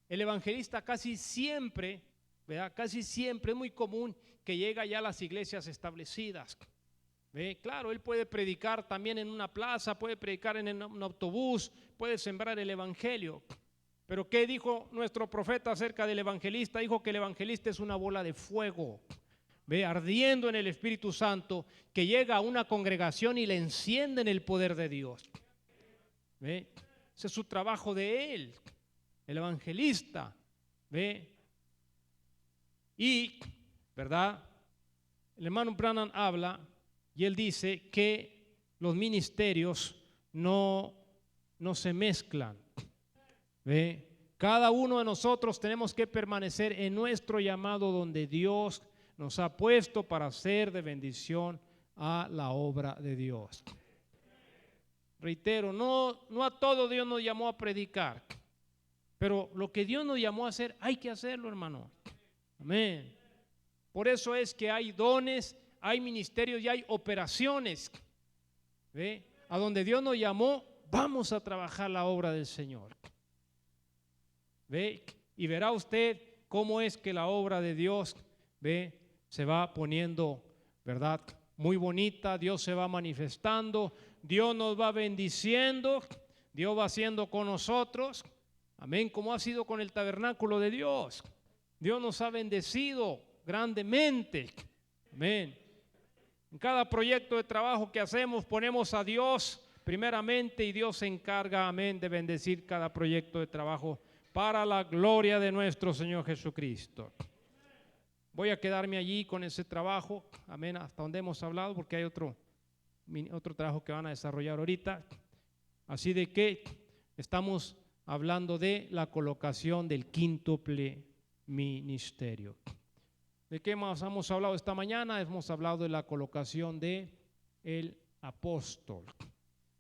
El evangelista casi siempre, ¿verdad? Casi siempre es muy común que llega ya a las iglesias establecidas. ¿Ve? Claro, él puede predicar también en una plaza, puede predicar en un autobús, puede sembrar el evangelio. Pero ¿qué dijo nuestro profeta acerca del evangelista? Dijo que el evangelista es una bola de fuego. ve, ardiendo en el Espíritu Santo, que llega a una congregación y le enciende en el poder de Dios. ¿Ve? Ese es su trabajo de él, el evangelista. ¿Ve? Y, ¿verdad? El hermano Branham habla y él dice que los ministerios no se mezclan. ¿Ve? Cada uno de nosotros tenemos que permanecer en nuestro llamado donde Dios nos ha puesto para ser de bendición a la obra de Dios. Reitero, no a todo Dios nos llamó a predicar, pero lo que Dios nos llamó a hacer, hay que hacerlo, hermano. Amén. Por eso es que hay dones, hay ministerios y hay operaciones. ¿Ve? A donde Dios nos llamó, vamos a trabajar la obra del Señor. ¿Ve? Y verá usted cómo es que la obra de Dios, ¿ve?, se va poniendo, ¿verdad?, muy bonita. Dios se va manifestando, Dios nos va bendiciendo, Dios va haciendo con nosotros, amén, como ha sido con el tabernáculo de Dios. Dios nos ha bendecido grandemente, amén. En cada proyecto de trabajo que hacemos ponemos a Dios primeramente y Dios se encarga, amén, de bendecir cada proyecto de trabajo para la gloria de nuestro Señor Jesucristo. Voy a quedarme allí con ese trabajo, amén, hasta donde hemos hablado, porque hay otro trabajo que van a desarrollar ahorita. Así de que estamos hablando de la colocación del quíntuple ministerio. ¿De qué más hemos hablado esta mañana? Hemos hablado de la colocación de el apóstol,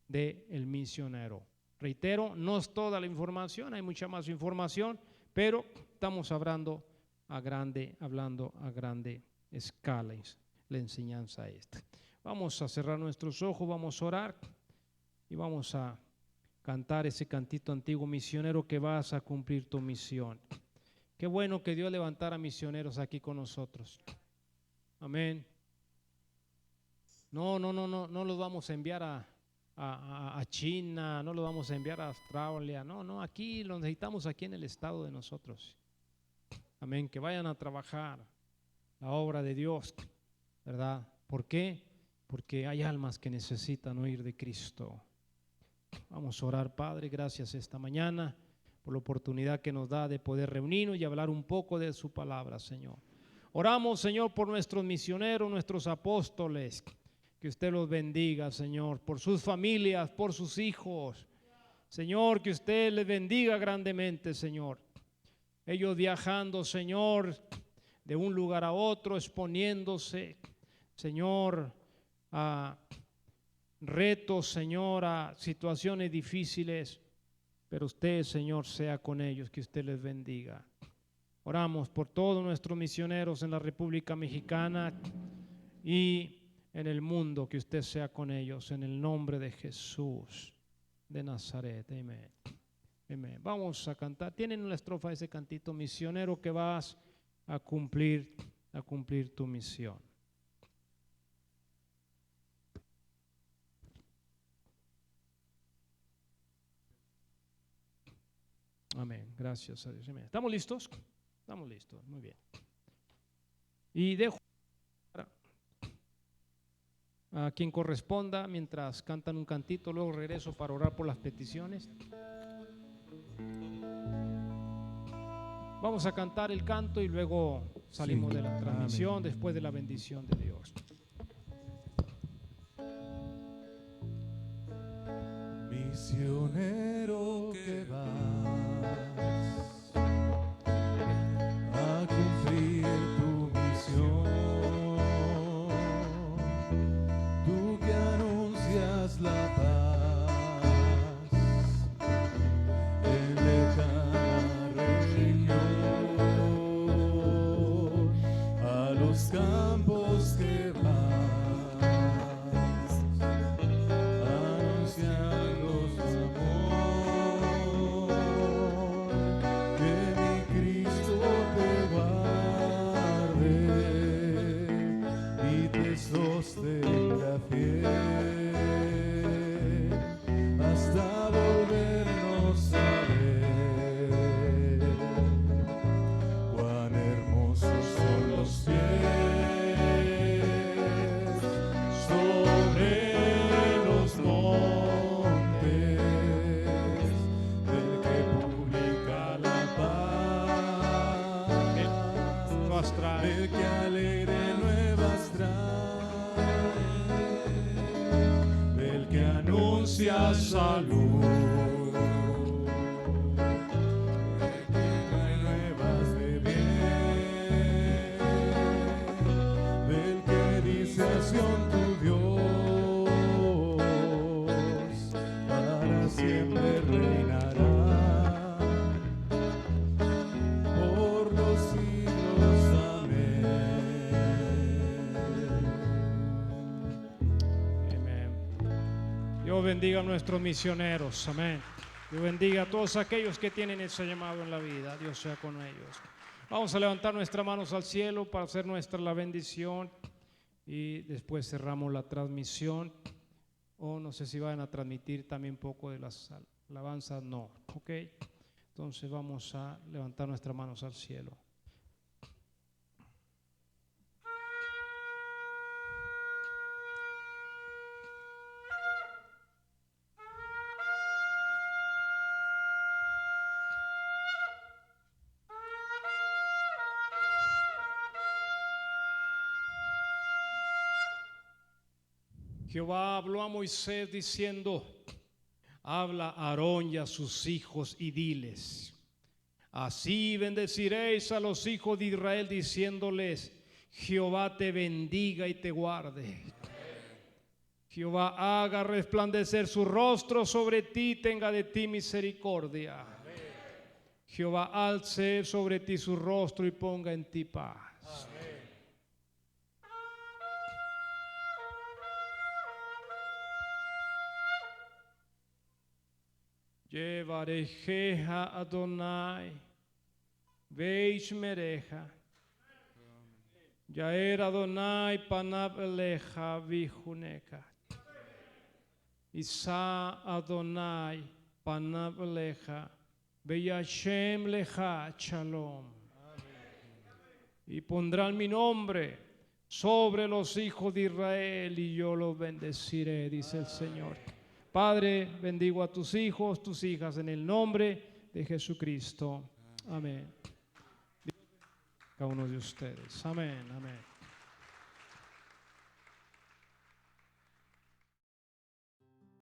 de el misionero. Reitero, no es toda la información, hay mucha más información, pero estamos hablando a grande escala la enseñanza esta. Vamos a cerrar nuestros ojos, vamos a orar y vamos a cantar ese cantito antiguo: misionero, que vas a cumplir tu misión. Qué bueno que Dios levantara misioneros aquí con nosotros. Amén. No los vamos a enviar a China, no los vamos a enviar a Australia, no, aquí los necesitamos aquí en el estado de nosotros. Amén, que vayan a trabajar la obra de Dios, ¿verdad? ¿Por qué? Porque hay almas que necesitan oír de Cristo. Vamos a orar. Padre, gracias esta mañana por la oportunidad que nos da de poder reunirnos y hablar un poco de su palabra, Señor. Oramos, Señor, por nuestros misioneros, nuestros apóstoles, que usted los bendiga, Señor, por sus familias, por sus hijos. Señor, que usted les bendiga grandemente, Señor. Ellos viajando, Señor, de un lugar a otro, exponiéndose, Señor, a retos, Señor, a situaciones difíciles, pero usted, Señor, sea con ellos, que usted les bendiga. Oramos por todos nuestros misioneros en la República Mexicana y en el mundo, que usted sea con ellos, en el nombre de Jesús de Nazaret. Amén. Amén. Vamos a cantar. Tienen la estrofa de ese cantito: misionero, que vas a cumplir tu misión. Amén. Gracias a Dios. Amén. ¿Estamos listos? Estamos listos. Muy bien. Y dejo a quien corresponda mientras cantan un cantito, luego regreso para orar por las peticiones. Vamos a cantar el canto y luego salimos de la transmisión después de la bendición de Dios. Misionero, que vas a cumplir tu misión, tú que anuncias la paz en lejana región, a los campos que vas anunciando su amor, que mi Cristo te guarde y te sostenga fiel hasta volvernos a ver. Cuán hermosos son los pies justicia, salud. Trae nuevas de bien, del que dice a Sión tu Dios, para siempre reinará por los siglos. Amén. Amén. Dios bendiga a nuestros misioneros. Amén. Dios bendiga a todos aquellos que tienen ese llamado en la vida. Dios sea con ellos. Vamos a levantar nuestras manos al cielo para hacer nuestra la bendición y después cerramos la transmisión. O no sé si van a transmitir también un poco de las alabanzas. No. Ok. Entonces vamos a levantar nuestras manos al cielo. Jehová habló a Moisés diciendo: habla a Aarón y a sus hijos y diles: así bendeciréis a los hijos de Israel, diciéndoles: Jehová te bendiga y te guarde. Jehová haga resplandecer su rostro sobre ti, tenga de ti misericordia. Jehová alce sobre ti su rostro y ponga en ti paz. Yevarejeja Adonai, Veishmereja, Yaer Adonai panav eleja vihuneka, Isa Adonai panav eleja, Veyashem leja shalom. Y pondrán mi nombre sobre los hijos de Israel y yo los bendeciré, dice el Señor. Padre, bendigo a tus hijos, tus hijas, en el nombre de Jesucristo. Amén. Cada uno de ustedes. Amén, amén.